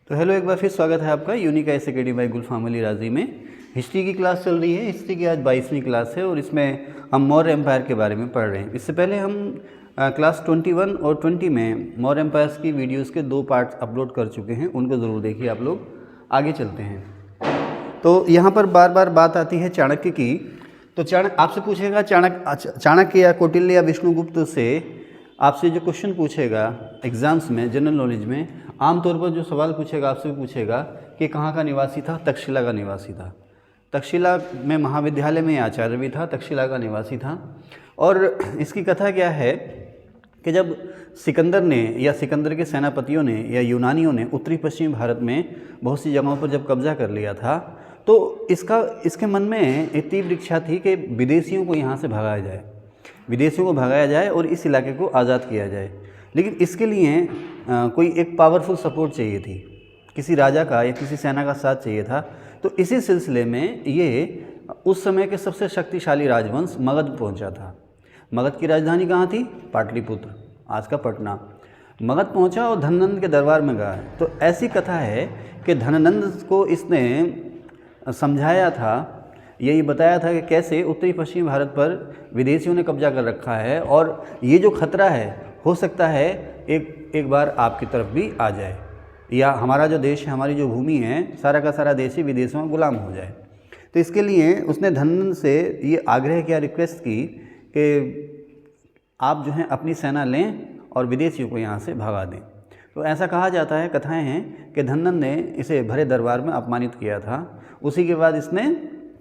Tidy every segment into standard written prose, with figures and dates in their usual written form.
तो हेलो, एक बार फिर स्वागत है आपका यूनिक आईएएस अकेडमी बाय गुलफाम अली राजी में। हिस्ट्री की क्लास चल रही है। हिस्ट्री की आज 22वीं क्लास है और इसमें हम मौर्य एम्पायर के बारे में पढ़ रहे हैं। इससे पहले हम क्लास 21 और 20 में मौर्य एम्पायर्स की वीडियोस के 2 पार्ट्स अपलोड कर चुके हैं, उनको ज़रूर देखिए आप लोग। आगे चलते हैं। तो यहाँ पर बार बार बात आती है चाणक्य की। तो चाणक्य आपसे पूछेगा, चाणक्य या कौटिल्य या विष्णुगुप्त से आपसे जो क्वेश्चन पूछेगा एग्ज़ाम्स में, जनरल नॉलेज में, आमतौर पर जो सवाल पूछेगा आपसे पूछेगा कि कहाँ का निवासी था। तक्षशिला का निवासी था। तक्षशिला में महाविद्यालय में आचार्य भी था, तक्षशिला का निवासी था। और इसकी कथा क्या है कि जब सिकंदर ने या सिकंदर के सेनापतियों ने या यूनानियों ने उत्तरी पश्चिमी भारत में बहुत सी जगहों पर जब कब्जा कर लिया था, तो इसके मन में एक तीव्र इच्छा थी कि विदेशियों को यहाँ से भगाया जाए, विदेशियों को भगाया जाए और इस इलाके को आज़ाद किया जाए। लेकिन इसके लिए कोई एक पावरफुल सपोर्ट चाहिए थी, किसी राजा का या किसी सेना का साथ चाहिए था। तो इसी सिलसिले में ये उस समय के सबसे शक्तिशाली राजवंश मगध पहुंचा था। मगध की राजधानी कहाँ थी? पाटलिपुत्र, आज का पटना। मगध पहुंचा और धननंद के दरबार में गया। तो ऐसी कथा है कि धननंद को इसने समझाया था, यही बताया था कि कैसे उत्तरी पश्चिमी भारत पर विदेशियों ने कब्जा कर रखा है और ये जो खतरा है हो सकता है एक बार आपकी तरफ भी आ जाए, या हमारा जो देश है, हमारी जो भूमि है, सारा का सारा देश ही विदेशों में गुलाम हो जाए। तो इसके लिए उसने धननंद से ये आग्रह किया, रिक्वेस्ट की कि आप जो हैं अपनी सेना लें और विदेशियों को यहाँ से भगा दें। तो ऐसा कहा जाता है, कथाएं हैं कि धननंद ने इसे भरे दरबार में अपमानित किया था। उसी के बाद इसने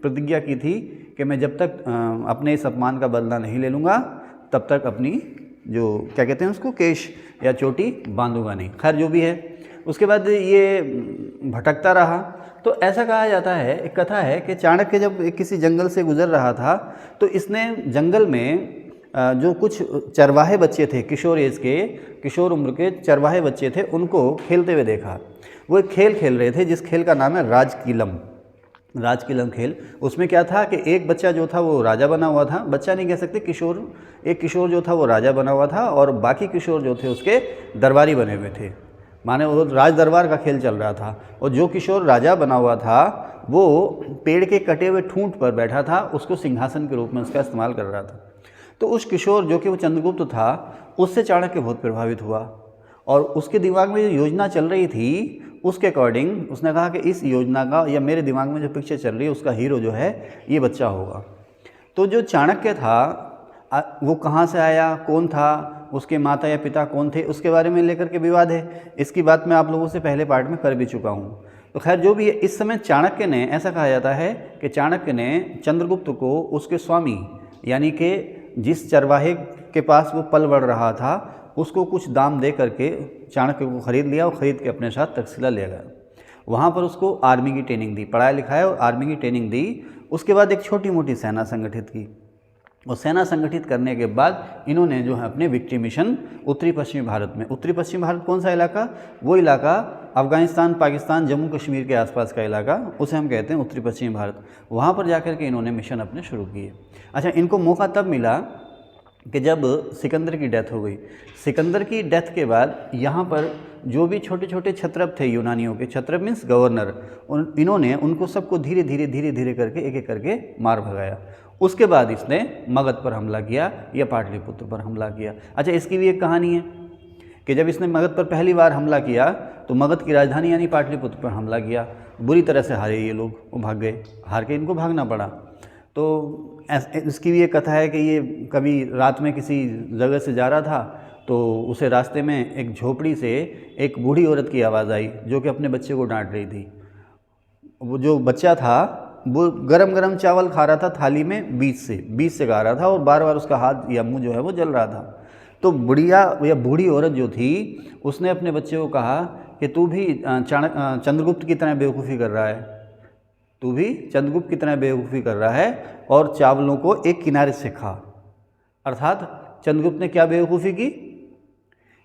प्रतिज्ञा की थी कि मैं जब तक अपने इस अपमान का बदला नहीं ले लूँगा तब तक अपनी जो क्या कहते हैं उसको, केश या चोटी बांधूंगा नहीं। खैर जो भी है, उसके बाद ये भटकता रहा। तो ऐसा कहा जाता है, एक कथा है कि चाणक्य जब किसी जंगल से गुजर रहा था तो इसने जंगल में जो कुछ चरवाहे बच्चे थे, किशोर उम्र के चरवाहे बच्चे थे, उनको खेलते हुए देखा। वो एक खेल खेल रहे थे जिस खेल का नाम है राजकीलम खेल। उसमें क्या था कि एक बच्चा जो था वो राजा बना हुआ था, बच्चा नहीं कह सकते, एक किशोर जो था वो राजा बना हुआ था और बाकी किशोर जो थे उसके दरबारी बने हुए थे। माने वो राज दरबार का खेल चल रहा था। और जो किशोर राजा बना हुआ था वो पेड़ के कटे हुए ठूंठ पर बैठा था, उसको सिंहासन के रूप में उसका इस्तेमाल कर रहा था। तो उस किशोर जो कि वो चंद्रगुप्त था, उससे चाणक्य बहुत प्रभावित हुआ और उसके दिमाग में जो योजना चल रही थी उसके अकॉर्डिंग उसने कहा कि इस योजना का, या मेरे दिमाग में जो पिक्चर चल रही है उसका हीरो जो है ये बच्चा होगा। तो जो चाणक्य था वो कहाँ से आया, कौन था, उसके माता या पिता कौन थे, उसके बारे में लेकर के विवाद है। इसकी बात मैं आप लोगों से पहले पार्ट में कर भी चुका हूँ। तो खैर जो भी है, इस समय चाणक्य ने, ऐसा कहा जाता है कि चाणक्य ने चंद्रगुप्त को उसके स्वामी, यानी कि जिस चरवाहे के पास वो पल बढ़ रहा था, उसको कुछ दाम दे करके चाणक्य को ख़रीद लिया और ख़रीद के अपने साथ तक्षशिला ले गया। वहाँ पर उसको आर्मी की ट्रेनिंग दी, पढ़ाया लिखाया और आर्मी की ट्रेनिंग दी। उसके बाद एक छोटी मोटी सेना संगठित की और सेना संगठित करने के बाद इन्होंने जो है अपने विक्ट्री मिशन उत्तरी पश्चिमी भारत में, उत्तरी पश्चिमी भारत कौन सा इलाका? वो इलाका अफ़गानिस्तान, पाकिस्तान, जम्मू कश्मीर के आसपास का इलाका, उसे हम कहते हैं उत्तरी पश्चिमी भारत। वहाँ पर जाकर के इन्होंने मिशन अपने शुरू किए। अच्छा, इनको मौका तब मिला कि जब सिकंदर की डेथ हो गई। सिकंदर की डेथ के बाद यहाँ पर जो भी छोटे छोटे क्षत्रप थे यूनानियों के, क्षत्रप मीन्स गवर्नर, इन्होंने उनको सबको धीरे धीरे करके एक एक करके मार भगाया। उसके बाद इसने मगध पर हमला किया या पाटलिपुत्र पर हमला किया। अच्छा, इसकी भी एक कहानी है कि जब इसने मगध पर पहली बार हमला किया तो मगध की राजधानी यानी पाटलिपुत्र पर हमला किया। बुरी तरह से हारे ये लोग, वो भाग गए, हार के इनको भागना पड़ा। तो इसकी भी एक कथा है कि ये कभी रात में किसी जगह से जा रहा था तो उसे रास्ते में एक झोपड़ी से एक बूढ़ी औरत की आवाज़ आई जो कि अपने बच्चे को डांट रही थी। वो जो बच्चा था वो गरम गरम चावल खा रहा था थाली में, बीच से खा रहा था और बार बार उसका हाथ या मुंह जो है वो जल रहा था। तो बुढ़िया या बूढ़ी औरत जो थी उसने अपने बच्चे को कहा कि तू भी चंद्रगुप्त की तरह बेवकूफ़ी कर रहा है, तू भी चंद्रगुप्त की तरह बेवकूफ़ी कर रहा है और चावलों को एक किनारे से खा। अर्थात चंद्रगुप्त ने क्या बेवकूफ़ी की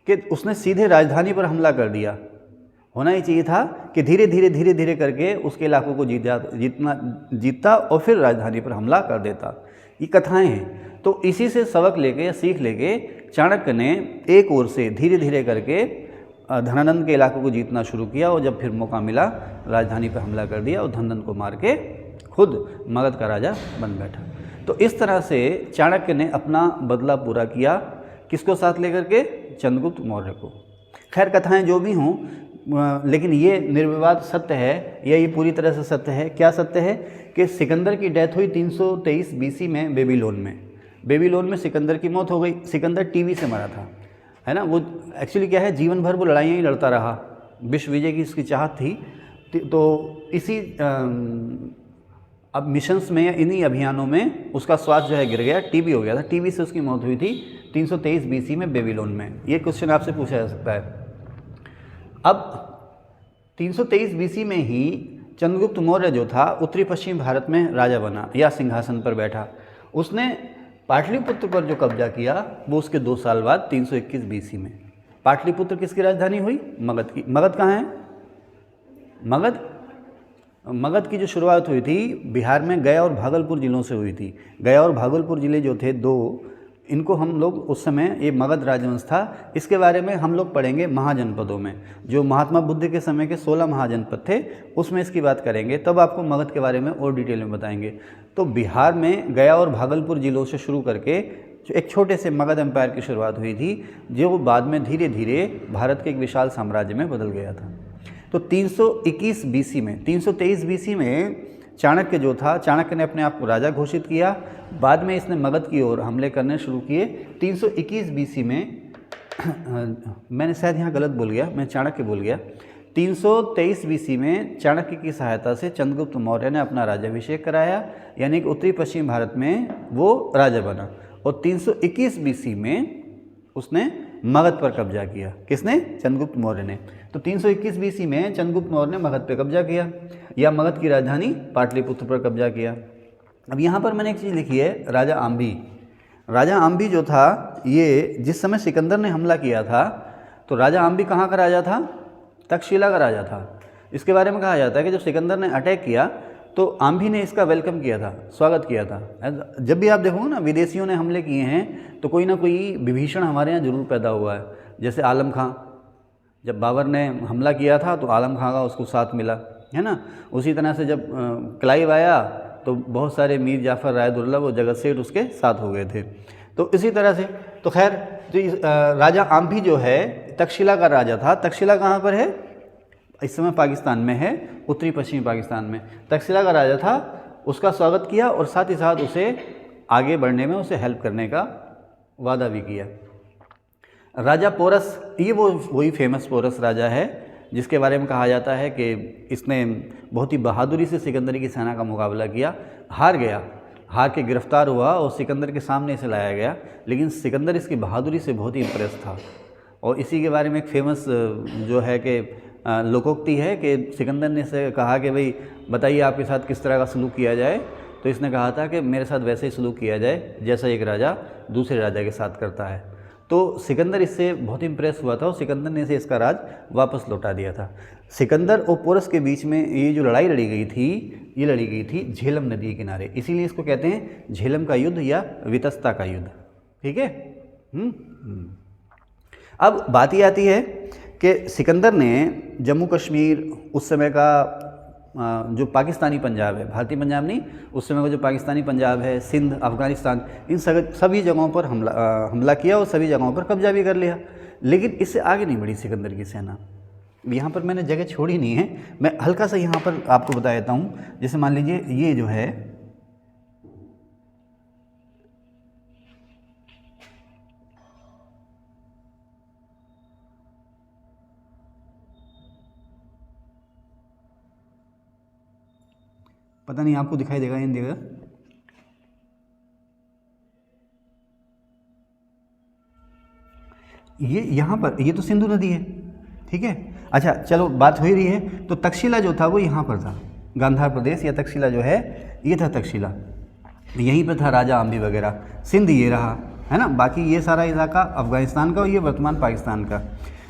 कि उसने सीधे राजधानी पर हमला कर दिया। होना ही चाहिए था कि धीरे धीरे करके उसके इलाकों को जीतता और फिर राजधानी पर हमला कर देता। ये कथाएं हैं। तो इसी से सबक लेके या सीख लेके चाणक्य ने एक ओर से धीरे धीरे करके धनानंद के इलाकों को जीतना शुरू किया और जब फिर मौका मिला राजधानी पर हमला कर दिया और धनानंद को मार के खुद मगध का राजा बन बैठा। तो इस तरह से चाणक्य ने अपना बदला पूरा किया, किसको साथ लेकर के? चंद्रगुप्त मौर्य को। खैर कथाएं जो भी हों, लेकिन ये निर्विवाद सत्य है, या ये पूरी तरह से सत्य है। क्या सत्य है? कि सिकंदर की डेथ हुई 323 BC में बेबीलोन में। बेबीलोन में सिकंदर की मौत हो गई। सिकंदर टीवी से मरा था, है ना। वो एक्चुअली क्या है, जीवन भर वो लड़ाइयाँ ही लड़ता रहा, विश्व विजय की उसकी चाहत थी। तो इसी अब मिशंस में या इन्हीं अभियानों में उसका स्वास्थ्य जो है गिर गया, टीबी हो गया था। टीबी से उसकी मौत हुई थी 323 BC में बेबीलोन में। ये क्वेश्चन आपसे पूछा जा सकता है। अब 323 BC में ही चंद्रगुप्त मौर्य जो था उत्तरी पश्चिम भारत में राजा बना या सिंहासन पर बैठा। उसने पाटलिपुत्र पर जो कब्जा किया वो उसके 2 साल बाद 321 BC में। पाटलिपुत्र किसकी राजधानी हुई? मगध की। मगध कहाँ है? मगध की जो शुरुआत हुई थी बिहार में गया और भागलपुर ज़िलों से हुई थी। गया और भागलपुर ज़िले जो थे 2, इनको हम लोग उस समय, ये मगध राजवंश था। इसके बारे में हम लोग पढ़ेंगे महाजनपदों में। जो महात्मा बुद्ध के समय के 16 महाजनपद थे उसमें इसकी बात करेंगे, तब आपको मगध के बारे में और डिटेल में बताएंगे। तो बिहार में गया और भागलपुर ज़िलों से शुरू करके जो एक छोटे से मगध एम्पायर की शुरुआत हुई थी, जो बाद में धीरे धीरे भारत के एक विशाल साम्राज्य में बदल गया था। तो 321 BC में, 323 BC में चाणक्य जो था, चाणक्य ने अपने आप को राजा घोषित किया। बाद में इसने मगध की ओर हमले करने शुरू किए। 321 BC में मैंने शायद यहाँ गलत बोल गया, मैं चाणक्य बोल गया। 323 BC में चाणक्य की सहायता से चंद्रगुप्त मौर्य ने अपना राज्याभिषेक कराया, यानी कि उत्तरी पश्चिम भारत में वो राजा बना। और 321 BC में उसने मगध पर कब्जा किया। किसने? चंद्रगुप्त मौर्य ने। तो 321 BC में चंद्रगुप्त मौर्य ने मगध पर कब्जा किया, या मगध की राजधानी पाटलिपुत्र पर कब्जा किया। अब यहाँ पर मैंने एक चीज़ लिखी है, राजा आम्भी। राजा आम्भी जो था, ये जिस समय सिकंदर ने हमला किया था तो राजा आम्भी कहाँ का राजा था? तक्षशिला का राजा था। इसके बारे में कहा जाता है कि जब सिकंदर ने अटैक किया तो आम्भी ने इसका वेलकम किया था, स्वागत किया था। जब भी आप देखोगे ना विदेशियों ने हमले किए हैं तो कोई ना कोई विभीषण हमारे यहाँ जरूर पैदा हुआ है। जैसे आलम खां, जब बाबर ने हमला किया था तो आलम खां का उसको साथ मिला, है ना। उसी तरह से जब क्लाइव आया तो बहुत सारे मीर जाफ़र, राय दुर्लभ और जगत सेठ उसके साथ हो गए थे। तो इसी तरह से तो खैर जो राजा आम्भी जो है तक्षशिला का राजा था। तक्षशिला कहाँ पर है? इस समय पाकिस्तान में है, उत्तरी पश्चिमी पाकिस्तान में। तक्षशिला का राजा था, उसका स्वागत किया और साथ ही साथ उसे आगे बढ़ने में उसे हेल्प करने का वादा भी किया। राजा पोरस, ये वही फेमस पोरस राजा है जिसके बारे में कहा जाता है कि इसने बहुत ही बहादुरी से सिकंदर की सेना का मुकाबला किया, हार गया, हार के गिरफ्तार हुआ और सिकंदर के सामने इसे लाया गया। लेकिन सिकंदर इसकी बहादुरी से बहुत ही इम्प्रेस था। और इसी के बारे में एक फेमस जो है कि लोकोक्ति है कि सिकंदर ने से कहा कि भाई बताइए आपके साथ किस तरह का सलूक किया जाए। तो इसने कहा था कि मेरे साथ वैसे ही सलूक किया जाए जैसा एक राजा दूसरे राजा के साथ करता है। तो सिकंदर इससे बहुत इम्प्रेस हुआ था और सिकंदर ने इसे इसका राज वापस लौटा दिया था। सिकंदर और पोरस के बीच में ये जो लड़ाई लड़ी गई थी, ये लड़ी गई थी झेलम नदी के किनारे, इसीलिए इसको कहते हैं झेलम का युद्ध या वितस्ता का युद्ध। ठीक है। अब बात ये आती है कि सिकंदर ने जम्मू कश्मीर, उस समय का जो पाकिस्तानी पंजाब है, भारतीय पंजाब नहीं, उस समय का जो पाकिस्तानी पंजाब है, सिंध, अफ़गानिस्तान, इन सभी जगहों पर हमला किया और सभी जगहों पर कब्जा भी कर लिया। लेकिन इससे आगे नहीं बढ़ी सिकंदर की सेना। यहाँ पर मैंने जगह छोड़ी नहीं है, मैं हल्का सा यहाँ पर आपको बता देता हूँ। जैसे मान लीजिए ये जो है पता नहीं आपको दिखाई देगा या नहीं देगा, ये यहाँ पर ये तो सिंधु नदी है। ठीक है। अच्छा चलो बात हो ही रही है, तो तक्षशिला जो था वो यहाँ पर था, गांधार प्रदेश या तक्षशिला जो है ये था तक्षशिला, यहीं पर था राजा आम्भी वगैरह। सिंध ये रहा, है ना। बाकी ये सारा इलाका अफ़गानिस्तान का और ये वर्तमान पाकिस्तान का।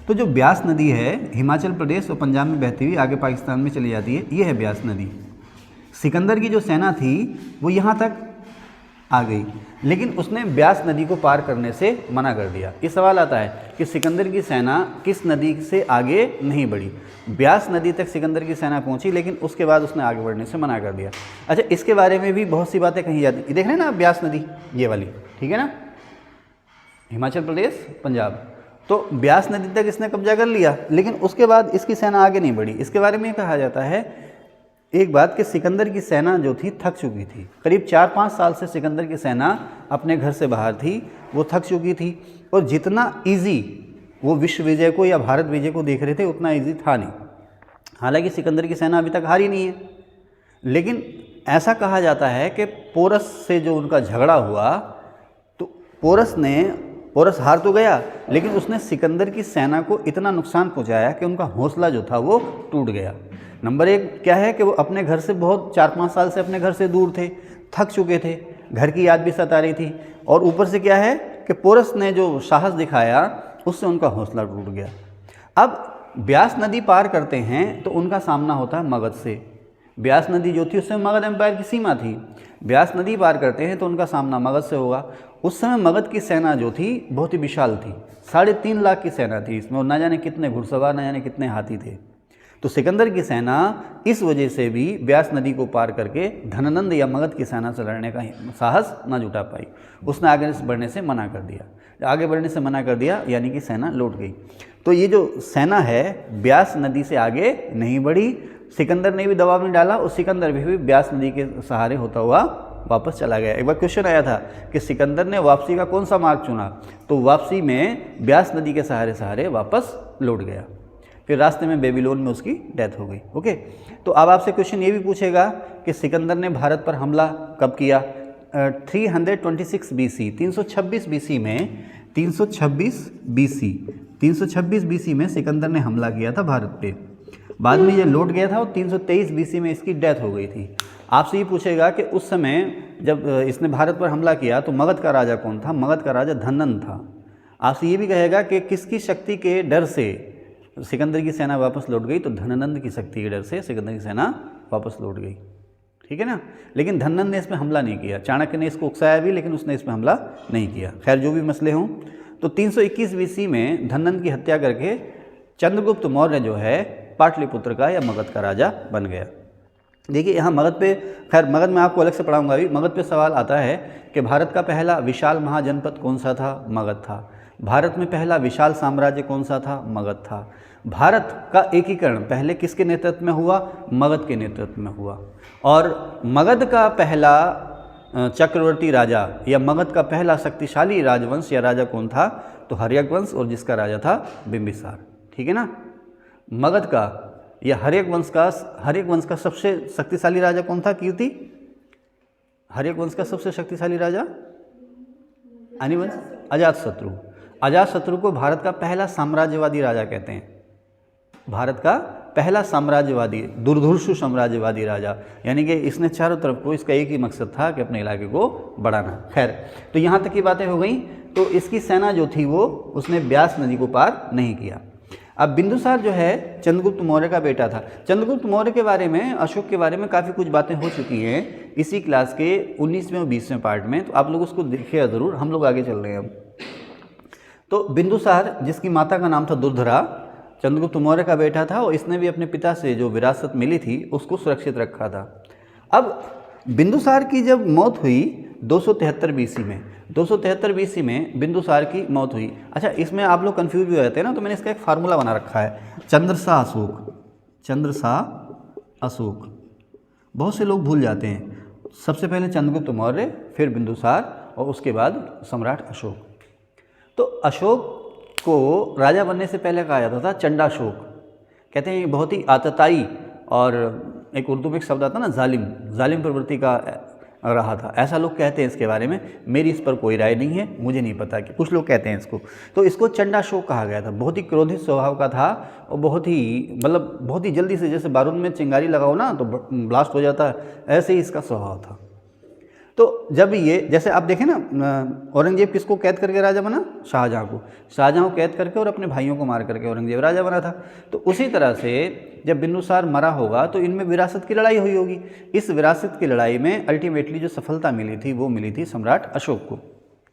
तो जो ब्यास नदी है हिमाचल प्रदेश और पंजाब में बहती हुई आगे पाकिस्तान में चली जाती है, ये है ब्यास नदी। सिकंदर की जो सेना थी वो यहाँ तक आ गई, लेकिन उसने ब्यास नदी को पार करने से मना कर दिया। ये सवाल आता है कि सिकंदर की सेना किस नदी से आगे नहीं बढ़ी। ब्यास नदी तक सिकंदर की सेना पहुंची, लेकिन उसके बाद उसने आगे बढ़ने से मना कर दिया। अच्छा, इसके बारे में भी बहुत सी बातें कही जाती हैं। देख रहे हैं ना आप, ब्यास नदी ये वाली, ठीक है ना, हिमाचल प्रदेश, पंजाब। तो ब्यास नदी तक इसने कब्जा कर लिया, लेकिन उसके बाद इसकी सेना आगे नहीं बढ़ी। इसके बारे में कहा जाता है एक बात कि सिकंदर की सेना जो थी थक चुकी थी। करीब 4-5 साल से सिकंदर की सेना अपने घर से बाहर थी, वो थक चुकी थी, और जितना इजी वो विश्व विजय को या भारत विजय को देख रहे थे उतना इजी था नहीं। हालांकि सिकंदर की सेना अभी तक हारी नहीं है, लेकिन ऐसा कहा जाता है कि पोरस से जो उनका झगड़ा हुआ, तो पोरस हार तो गया, लेकिन उसने सिकंदर की सेना को इतना नुकसान पहुंचाया कि उनका हौसला जो था वो टूट गया। नंबर एक क्या है कि वो अपने घर से बहुत 4-5 साल से अपने घर से दूर थे, थक चुके थे, घर की याद भी सता रही थी, और ऊपर से क्या है कि पोरस ने जो साहस दिखाया उससे उनका हौसला टूट गया। अब ब्यास नदी पार करते हैं तो उनका सामना होता है मगध से। ब्यास नदी जो थी उसमें मगध एम्पायर की सीमा थी। ब्यास नदी पार करते हैं तो उनका सामना मगध से होगा। उस समय मगध की सेना जो थी बहुत ही विशाल थी, 3.5 लाख की सेना थी इसमें, और ना जाने कितने घुड़सवार, ना जाने कितने हाथी थे। तो सिकंदर की सेना इस वजह से भी ब्यास नदी को पार करके धननंद या मगध की सेना से लड़ने का साहस न जुटा पाई। उसने आगे बढ़ने से मना कर दिया। आगे बढ़ने से मना कर दिया यानी कि सेना लौट गई। तो ये जो सेना है ब्यास नदी से आगे नहीं बढ़ी। सिकंदर ने भी दबाव नहीं डाला, और सिकंदर भी ब्यास नदी के सहारे होता हुआ वापस चला गया। एक बार क्वेश्चन आया था कि सिकंदर ने वापसी का कौन सा मार्ग चुना, तो वापसी में ब्यास नदी के सहारे वापस लौट गया। फिर रास्ते में बेबीलोन में उसकी डेथ हो गई। ओके, तो अब आपसे क्वेश्चन ये भी पूछेगा कि सिकंदर ने भारत पर हमला कब किया। 326 BC, 326 BC में 326 BC में सिकंदर ने हमला किया था भारत पे। बाद में ये लौट गया था और 323 BC में इसकी डेथ हो गई थी। आपसे ये पूछेगा कि उस समय जब इसने भारत पर हमला किया तो मगध का राजा कौन था। मगध का राजा धननंद था। आपसे ये भी कहेगा कि किसकी शक्ति के डर से सिकंदर की सेना वापस लौट गई, तो धननंद की शक्ति के डर से सिकंदर की सेना वापस लौट गई, ठीक है ना। लेकिन धननंद ने इसमें हमला नहीं किया। चाणक्य ने इसको उकसाया भी, लेकिन उसने इसमें हमला नहीं किया। खैर, जो भी मसले हों, तो 321 BC में धननंद की हत्या करके चंद्रगुप्त मौर्य जो है पाटलिपुत्र का या मगध का राजा बन गया। देखिए यहाँ मगध पे, खैर मगध में आपको अलग से पढ़ाऊंगा अभी। मगध पे सवाल आता है कि भारत का पहला विशाल महाजनपद कौन सा था। मगध था। भारत में पहला विशाल साम्राज्य कौन सा था। मगध था। भारत का एकीकरण पहले किसके नेतृत्व में हुआ। मगध के नेतृत्व में हुआ। और मगध का पहला चक्रवर्ती राजा या मगध का पहला शक्तिशाली राजवंश या राजा कौन था, तो हर्यक वंश, और जिसका राजा था बिंबिसार, ठीक है ना। मगध का या हर्यक वंश का सबसे शक्तिशाली राजा कौन था। कीर्ति, हर्यक वंश का सबसे शक्तिशाली राजा अनिवंश, अजातशत्रु। अजातशत्रु को भारत का पहला साम्राज्यवादी राजा कहते हैं। भारत का पहला साम्राज्यवादी, दुर्धर्षु साम्राज्यवादी राजा, यानी कि इसने चारों तरफ को, इसका एक ही मकसद था कि अपने इलाके को बढ़ाना। खैर, तो यहाँ तक की बातें हो गई। तो इसकी सेना जो थी वो उसने ब्यास नदी को पार नहीं किया। अब बिंदुसार जो है चंद्रगुप्त मौर्य का बेटा था। चंद्रगुप्त मौर्य के बारे में, अशोक के बारे में काफ़ी कुछ बातें हो चुकी हैं इसी क्लास के 19वें और 20वें पार्ट में, तो आप लोग उसको देखिएगा ज़रूर। हम लोग आगे चल रहे हैं अब। तो बिंदुसार, जिसकी माता का नाम था दुर्धरा, चंद्रगुप्त मौर्य का बेटा था, और इसने भी अपने पिता से जो विरासत मिली थी उसको सुरक्षित रखा था। अब बिंदुसार की जब मौत हुई 273 BC में, 273 BC में बिंदुसार की मौत हुई। अच्छा, इसमें आप लोग कंफ्यूज भी हो जाते हैं ना, तो मैंने इसका एक फार्मूला बना रखा है, चंद्रसा अशोक। बहुत से लोग भूल जाते हैं। सबसे पहले चंद्रगुप्त मौर्य, फिर बिंदुसार, और उसके बाद सम्राट अशोक। तो अशोक को राजा बनने से पहले कहा जाता था चंडाशोक। कहते हैं ये बहुत ही आतताई, और एक उर्दू में एक शब्द आता ना जालिम प्रवृत्ति का रहा था, ऐसा लोग कहते हैं इसके बारे में। मेरी इस पर कोई राय नहीं है, मुझे नहीं पता, कि कुछ लोग कहते हैं इसको। तो इसको चंडाशोक कहा गया था। बहुत ही क्रोधित स्वभाव का था, और बहुत ही जल्दी से, जैसे बारूद में चिंगारी लगाओ ना तो ब्लास्ट हो जाता है, ऐसे ही इसका स्वभाव था। तो जब ये जैसे आप देखें ना, औरंगजेब किसको कैद करके राजा बना? शाहजहाँ को। शाहजहाँ को कैद करके और अपने भाइयों को मार करके औरंगजेब राजा बना था। तो उसी तरह से जब बिंदुसार मरा होगा तो इनमें विरासत की लड़ाई हुई होगी। इस विरासत की लड़ाई में अल्टीमेटली जो सफलता मिली थी वो मिली थी सम्राट अशोक को,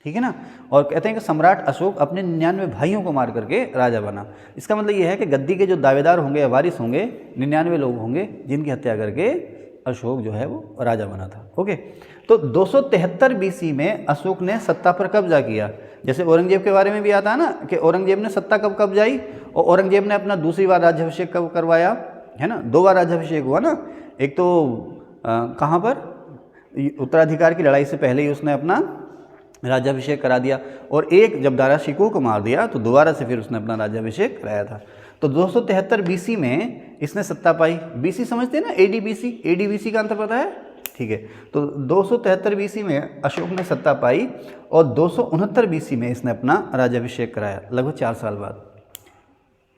ठीक है ना। और कहते हैं कि सम्राट अशोक अपने 99 भाइयों को मार करके राजा बना। इसका मतलब ये है कि गद्दी के जो दावेदार होंगे या वारिस होंगे 99 लोग होंगे जिनकी हत्या करके अशोक जो है वो राजा बना था। ओके, तो 273 बीसी में अशोक ने सत्ता पर कब्जा किया। जैसे औरंगजेब के बारे में भी आता है ना कि औरंगजेब ने सत्ता कब कब्जाई, और औरंगजेब ने अपना दूसरी बार राज्याभिषेक कब करवाया, है ना। 2 बार राज्याभिषेक हुआ ना, एक तो कहाँ पर, उत्तराधिकार की लड़ाई से पहले ही उसने अपना राज्याभिषेक करा दिया, और एक जब दारा शिकोह को मार दिया तो दोबारा से फिर उसने अपना राज्याभिषेक कराया था। तो 273 बीसी में इसने सत्ता पाई। बीसी समझते हैं ना, एडी बीसी, एडी बीसी का अंतर पता है, ठीक है। तो 273 बीसी में अशोक ने सत्ता पाई और 269 बीसी में इसने अपना राज्याभिषेक कराया, लगभग 4 साल बाद।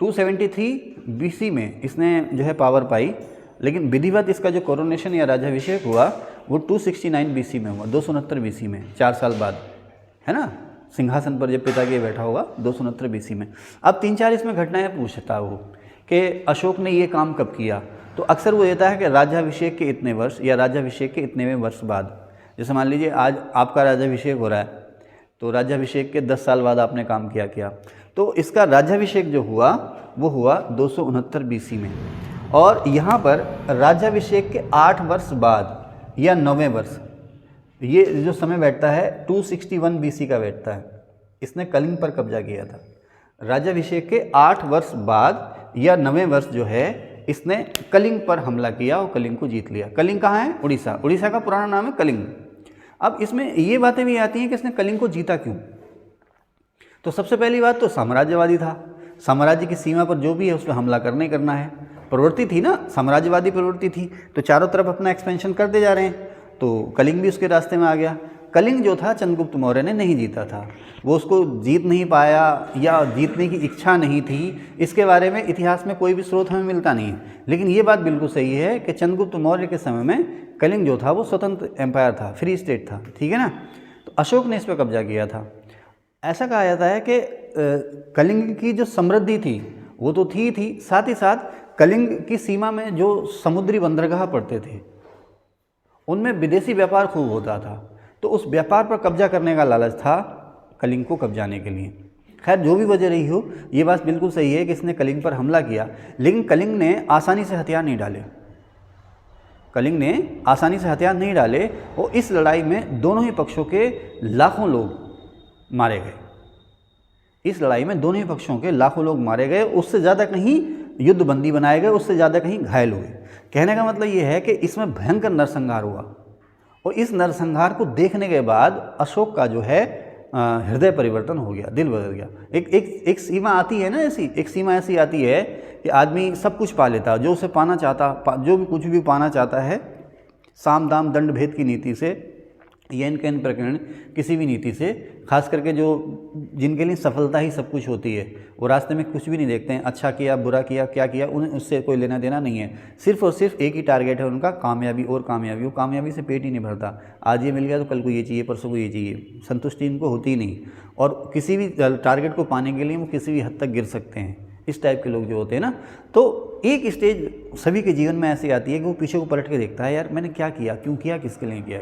273 बीसी में इसने जो है पावर पाई, लेकिन विधिवत इसका जो कोरोनेशन या राज्याभिषेक हुआ वो 269 बीसी में हुआ, 269 बीसी में, 4 साल बाद, है ना। सिंहासन पर जब पिता के बैठा होगा 269 बीसी में। अब 3-4 इसमें घटनाएं पूछता हो कि अशोक ने ये काम कब किया, तो अक्सर वो देता है कि राज्याभिषेक के इतने वर्ष या राज्याभिषेक के इतने वर्ष बाद। जैसे मान लीजिए आज आपका राज्याभिषेक हो रहा है, तो राज्याभिषेक के 10 साल बाद आपने काम किया, तो इसका राज्याभिषेक जो हुआ वो हुआ 269 बीसी में। और यहाँ पर राज्याभिषेक के 8 वर्ष बाद या 9वें वर्ष, ये जो समय बैठता है 261 बीसी का बैठता है, इसने कलिंग पर कब्जा किया था। राज्याभिषेक के 8 वर्ष बाद या 9वें वर्ष जो है इसने कलिंग पर हमला किया और कलिंग को जीत लिया। कलिंग कहाँ है? उड़ीसा। उड़ीसा का पुराना नाम है कलिंग। अब इसमें ये बातें भी आती हैं कि इसने कलिंग को जीता क्यों। तो सबसे पहली बात तो साम्राज्यवादी था, साम्राज्य की सीमा पर जो भी है उस पर हमला करना ही करना है। प्रवृत्ति थी ना, साम्राज्यवादी प्रवृत्ति थी, तो चारों तरफ अपना एक्सपेंशन करते जा रहे हैं, तो कलिंग भी उसके रास्ते में आ गया। कलिंग जो था चंद्रगुप्त मौर्य ने नहीं जीता था, वो उसको जीत नहीं पाया या जीतने की इच्छा नहीं थी, इसके बारे में इतिहास में कोई भी स्रोत हमें मिलता नहीं है। लेकिन ये बात बिल्कुल सही है कि चंद्रगुप्त मौर्य के समय में कलिंग जो था वो स्वतंत्र एम्पायर था, फ्री स्टेट था, ठीक है ना। तो अशोक ने इस पर कब्जा किया था। ऐसा कहा जाता है कि कलिंग की जो समृद्धि थी वो तो थी, साथ ही साथ कलिंग की सीमा में जो समुद्री बंदरगाह पड़ते थे उनमें विदेशी व्यापार खूब होता था, तो उस व्यापार पर कब्जा करने का लालच था कलिंग को कब्जाने के लिए। खैर जो भी वजह रही हो, ये बात बिल्कुल सही है कि इसने कलिंग पर हमला किया, लेकिन कलिंग ने आसानी से हथियार नहीं डाले। कलिंग ने आसानी से हथियार नहीं डाले और इस लड़ाई में दोनों ही पक्षों के लाखों लोग मारे गए। इस लड़ाई में दोनों ही पक्षों के लाखों लोग मारे गए, उससे ज़्यादा कहीं युद्धबंदी बनाए गए, उससे ज़्यादा कहीं घायल हुए। कहने का मतलब ये है कि इसमें भयंकर नरसंहार हुआ, और इस नरसंहार को देखने के बाद अशोक का जो है हृदय परिवर्तन हो गया, दिल बदल गया। एक सीमा आती है ना, ऐसी एक सीमा ऐसी आती है कि आदमी सब कुछ पा लेता, जो उसे पाना चाहता, जो भी कुछ भी पाना चाहता है, साम दाम दंड भेद की नीति से, यन कैन प्रकरण किसी भी नीति से, खास करके जो जिनके लिए सफलता ही सब कुछ होती है, वो रास्ते में कुछ भी नहीं देखते हैं, अच्छा किया बुरा किया क्या किया, उन्हें उससे कोई लेना देना नहीं है। सिर्फ और सिर्फ एक ही टारगेट है उनका, कामयाबी और कामयाबी। वो कामयाबी से पेट ही नहीं भरता, आज ये मिल गया तो कल को ये चाहिए, परसों को ये चाहिए, संतुष्टि इनको होती ही नहीं, और किसी भी टारगेट को पाने के लिए वो किसी भी हद तक गिर सकते हैं। इस टाइप के लोग जो होते हैं ना, तो एक स्टेज सभी के जीवन में ऐसी आती है कि वो पीछे को पलट के देखता है, यार मैंने क्या किया, क्यों किया, किसके लिए किया।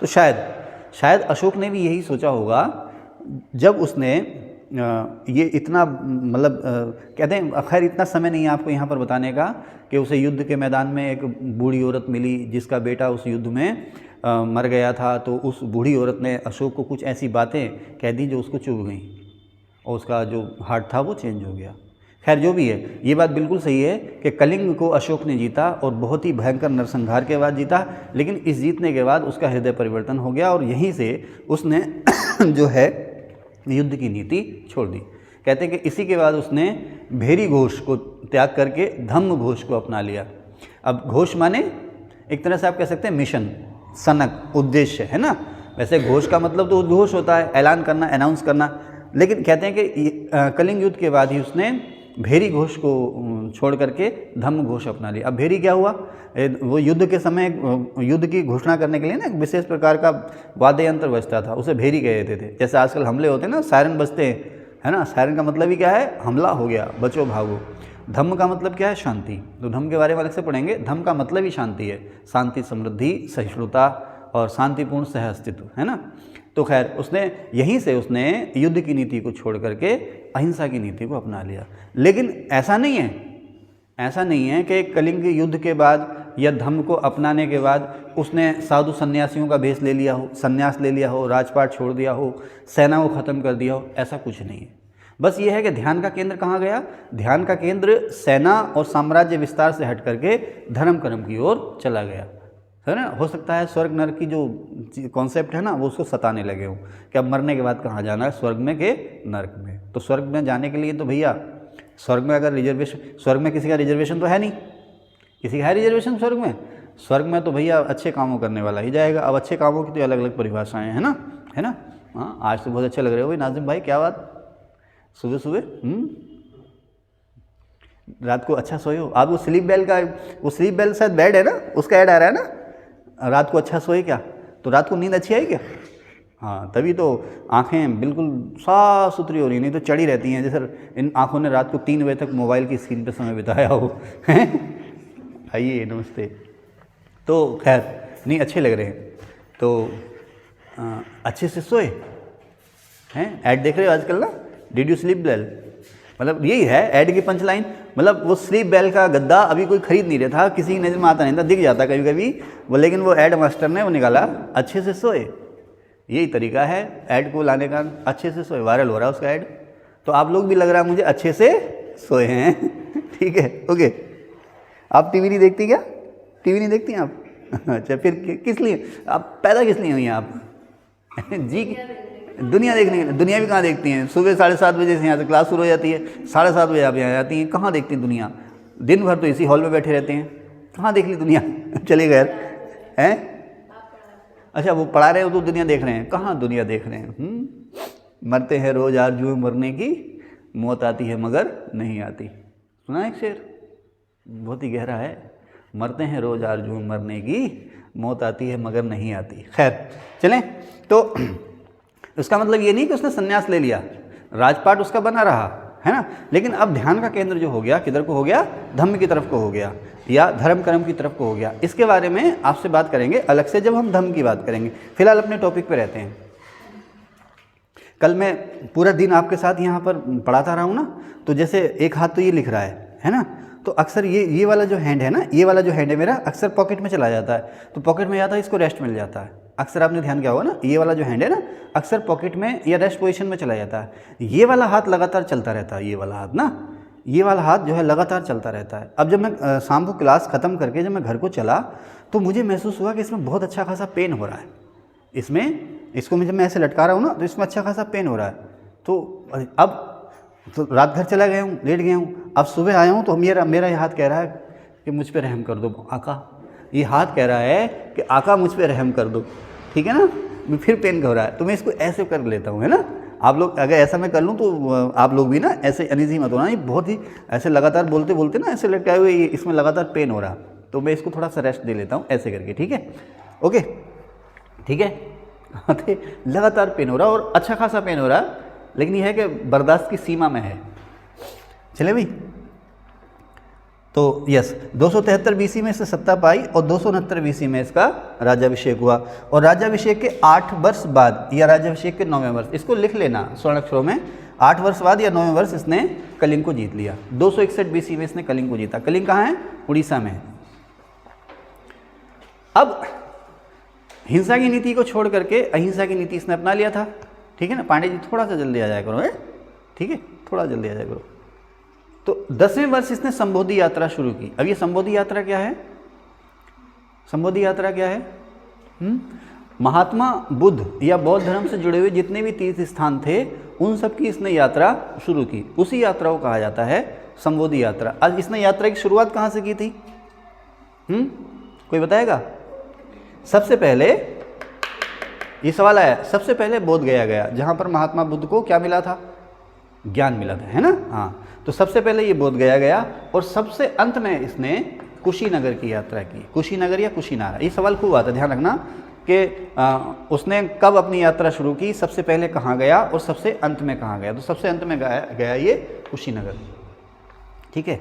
तो शायद अशोक ने भी यही सोचा होगा जब उसने ये इतना मतलब कहते हैं, खैर इतना समय नहीं है आपको यहाँ पर बताने का, कि उसे युद्ध के मैदान में एक बूढ़ी औरत मिली जिसका बेटा उस युद्ध में मर गया था, तो उस बूढ़ी औरत ने अशोक को कुछ ऐसी बातें कह दी जो उसको चुभ गई और उसका जो हार्ट था वो चेंज हो गया। खैर जो भी है, ये बात बिल्कुल सही है कि कलिंग को अशोक ने जीता और बहुत ही भयंकर नरसंहार के बाद जीता, लेकिन इस जीतने के बाद उसका हृदय परिवर्तन हो गया और यहीं से उसने जो है युद्ध की नीति छोड़ दी। कहते हैं कि इसी के बाद उसने भेरी घोष को त्याग करके धम्म घोष को अपना लिया। अब घोष माने एक तरह से आप कह सकते हैं मिशन, सनक, उद्देश्य, है ना। वैसे घोष का मतलब तो उद्घोष होता है, ऐलान करना, अनाउंस करना, लेकिन कहते हैं कि कलिंग युद्ध के बाद ही उसने भेरी घोष को छोड़ करके धम्म घोष अपना लिया। अब भेरी क्या हुआ, वो युद्ध के समय युद्ध की घोषणा करने के लिए ना एक विशेष प्रकार का वाद्य यंत्र बजता था, उसे भेरी कहते थे। जैसे आजकल हमले होते हैं ना, सायरन बजते हैं, है ना। सायरन का मतलब ही क्या है, हमला हो गया, बचो भागो। धम्म का मतलब क्या है, शांति। तो धम्म के बारे में अलग से पढ़ेंगे। धम्म का मतलब ही शांति है, शांति, समृद्धि, सहिष्णुता और शांतिपूर्ण सह अस्तित्व, है ना। तो खैर उसने यहीं से उसने युद्ध की नीति को छोड़ करके अहिंसा की नीति को अपना लिया। लेकिन ऐसा नहीं है कि कलिंग युद्ध के बाद या धम्म को अपनाने के बाद उसने साधु सन्यासियों का भेष ले लिया हो, संन्यास ले लिया हो, राजपाट छोड़ दिया हो, सेना को ख़त्म कर दिया हो, ऐसा कुछ नहीं है। बस ये है कि ध्यान का केंद्र कहाँ गया, ध्यान का केंद्र सेना और साम्राज्य विस्तार से हट करके धर्म कर्म की ओर चला गया, है ना। हो सकता है स्वर्ग नरक की जो कॉन्सेप्ट है ना वो उसको सताने लगे हो कि अब मरने के बाद कहाँ जाना है, स्वर्ग में के नरक में। तो स्वर्ग में जाने के लिए तो भैया स्वर्ग में अगर रिजर्वेशन, स्वर्ग में किसी का रिजर्वेशन तो है नहीं, किसी का है रिजर्वेशन स्वर्ग में? स्वर्ग में तो भैया अच्छे कामों करने वाला ही जाएगा। अब अच्छे कामों की तो अलग अलग परिभाषाएँ हैं ना, है ना। हाँ, आज तो बहुत अच्छे लग रहे हो भाई नाजिम भाई, क्या बात, सुबह सुबह रात को अच्छा सोए हो आप। वो स्लीप बेल का, वो स्लीप बेल शायद बेड है ना, उसका ऐड आ रहा है ना, रात को अच्छा सोए क्या, तो रात को नींद अच्छी आई क्या? हाँ, तभी तो आंखें बिल्कुल साफ सुथरी हो रही, नहीं तो चढ़ी रहती हैं जैसे इन आंखों ने रात को 3 बजे तक मोबाइल की स्क्रीन पर समय बिताया हो। आइए, नमस्ते। तो खैर नहीं, अच्छे लग रहे हैं तो अच्छे से सोए हैं। ऐड देख रहे हो आजकल ना, डिड यू स्लीप बेल, मतलब यही है ऐड की पंचलाइन। मतलब वो स्लीप बेल का गद्दा अभी कोई खरीद नहीं रहा था, किसी की नज़र में आता नहीं था, दिख जाता कभी कभी वो, लेकिन वो ऐड मास्टर ने वो निकाला, अच्छे से सोए। यही तरीका है ऐड को लाने का, अच्छे से सोए, वायरल हो रहा है उसका ऐड। तो आप लोग भी लग रहा है मुझे अच्छे से सोए हैं। ठीक है, ओके। आप टीवी नहीं देखती क्या, टीवी नहीं देखती आप? अच्छा, फिर किस लिए आप पैदा किस लिए हुई हैं आप? जी, दुनिया देखने। दुनिया भी कहाँ देखती हैं, सुबह 7:30 बजे से यहाँ से क्लास शुरू हो जाती है, 7:30 बजे आप यहाँ जाती हैं, कहाँ देखती हैं दुनिया? दिन भर तो इसी हॉल में बैठे रहते हैं, कहाँ देख ली दुनिया? चले गए हैं। अच्छा, वो पढ़ा रहे हो तो दुनिया देख रहे हैं, कहाँ दुनिया देख रहे हैं? मरते हैं रोज आरज़ू मरने की, मौत आती है मगर नहीं आती। सुना एक शेर, बहुत ही गहरा है। मरते हैं रोज आरज़ू मरने की, मौत आती है मगर नहीं आती। खैर चलें, तो उसका मतलब ये नहीं कि उसने संन्यास ले लिया, राजपाट उसका बना रहा, है ना। लेकिन अब ध्यान का केंद्र जो हो गया, किधर को हो गया? धम्म की तरफ को हो गया, या धर्म कर्म की तरफ को हो गया। इसके बारे में आपसे बात करेंगे अलग से जब हम धम्म की बात करेंगे। फिलहाल अपने टॉपिक पे रहते हैं। कल मैं पूरा दिन आपके साथ यहाँ पर पढ़ाता रहा हूँ ना, तो जैसे एक हाथ तो ये लिख रहा है ना, तो अक्सर ये वाला जो हैंड है ना, ये वाला जो हैंड है मेरा, अक्सर पॉकेट में चला जाता है। तो पॉकेट में जाता है, इसको रेस्ट मिल जाता है। अक्सर आपने ध्यान किया होगा ना, ये वाला जो हैंड है ना, अक्सर पॉकेट में या रेस्ट पोजीशन में चला जाता है। ये वाला हाथ लगातार चलता रहता है, ये वाला हाथ ना, ये वाला हाथ जो है लगातार चलता रहता है। अब जब मैं शाम को क्लास ख़त्म करके जब मैं घर को चला, तो मुझे महसूस हुआ कि इसमें बहुत अच्छा खासा पेन हो रहा है। इसको जब मैं ऐसे लटका रहा हूँ ना, तो इसमें अच्छा खासा पेन हो रहा है। तो अब तो रात घर चला गया हूँ, लेट गया हूँ, अब सुबह आया हूँ तो मेरा ये हाथ कह रहा है कि मुझ पर रहम कर दो आका। ये हाथ कह रहा है कि आका मुझ पर रहम कर दो, ठीक है ना। फिर पेन हो रहा है, तो मैं इसको ऐसे कर लेता हूँ, है ना। आप लोग अगर ऐसा मैं कर लूँ तो आप लोग भी ना ऐसे अनईजी मत होना। ये बहुत ही ऐसे लगातार बोलते बोलते ना ऐसे लटकाए हुए इसमें लगातार पेन हो रहा, तो मैं इसको थोड़ा सा रेस्ट दे लेता हूँ ऐसे करके, ठीक है, ओके, ठीक है। लगातार पेन हो रहा और अच्छा खासा पेन हो रहा, लेकिन यह है कि बर्दाश्त की सीमा में है। चले भाई, तो यस 273 BC में इसने सत्ता पाई और 269 BC में इसका राज्याभिषेक हुआ। और राज्याभिषेक के 8 वर्ष बाद या राज्याभिषेक के 9वें वर्ष, इसको लिख लेना स्वर्ण अक्षरों में, 8 वर्ष बाद या 9वें वर्ष इसने कलिंग को जीत लिया। 261 BC में इसने कलिंग को जीता। कलिंग कहाँ है? उड़ीसा में। अब हिंसा की नीति को छोड़ करके अहिंसा की नीति इसने अपना लिया था, ठीक है ना। पांडे जी थोड़ा सा जल्दी आ जाया करो, है ठीक है, थोड़ा जल्दी आ जाया करो। तो 10वें वर्ष इसने संबोधि यात्रा शुरू की। अब ये संबोधि यात्रा क्या है? संबोधि यात्रा क्या है? महात्मा बुद्ध या बौद्ध धर्म से जुड़े हुए जितने भी तीर्थ स्थान थे उन सब की इसने यात्रा शुरू की। उसी यात्रा को कहा जाता है संबोधि यात्रा। आज इसने यात्रा की शुरुआत कहाँ से की थी? कोई बताएगा? सबसे पहले ये सवाल आया, सबसे पहले बोध गया जहाँ पर महात्मा बुद्ध को क्या मिला था? ज्ञान मिला था, है ना। हाँ, तो सबसे पहले ये बोध गया गया और सबसे अंत में इसने कुशीनगर की यात्रा की। कुशीनगर या कुशीनारा, ये सवाल खूब आता है, ध्यान रखना कि उसने कब अपनी यात्रा शुरू की, सबसे पहले कहाँ गया और सबसे अंत में कहाँ गया। तो सबसे अंत में गया ये कुशीनगर। ठीक है।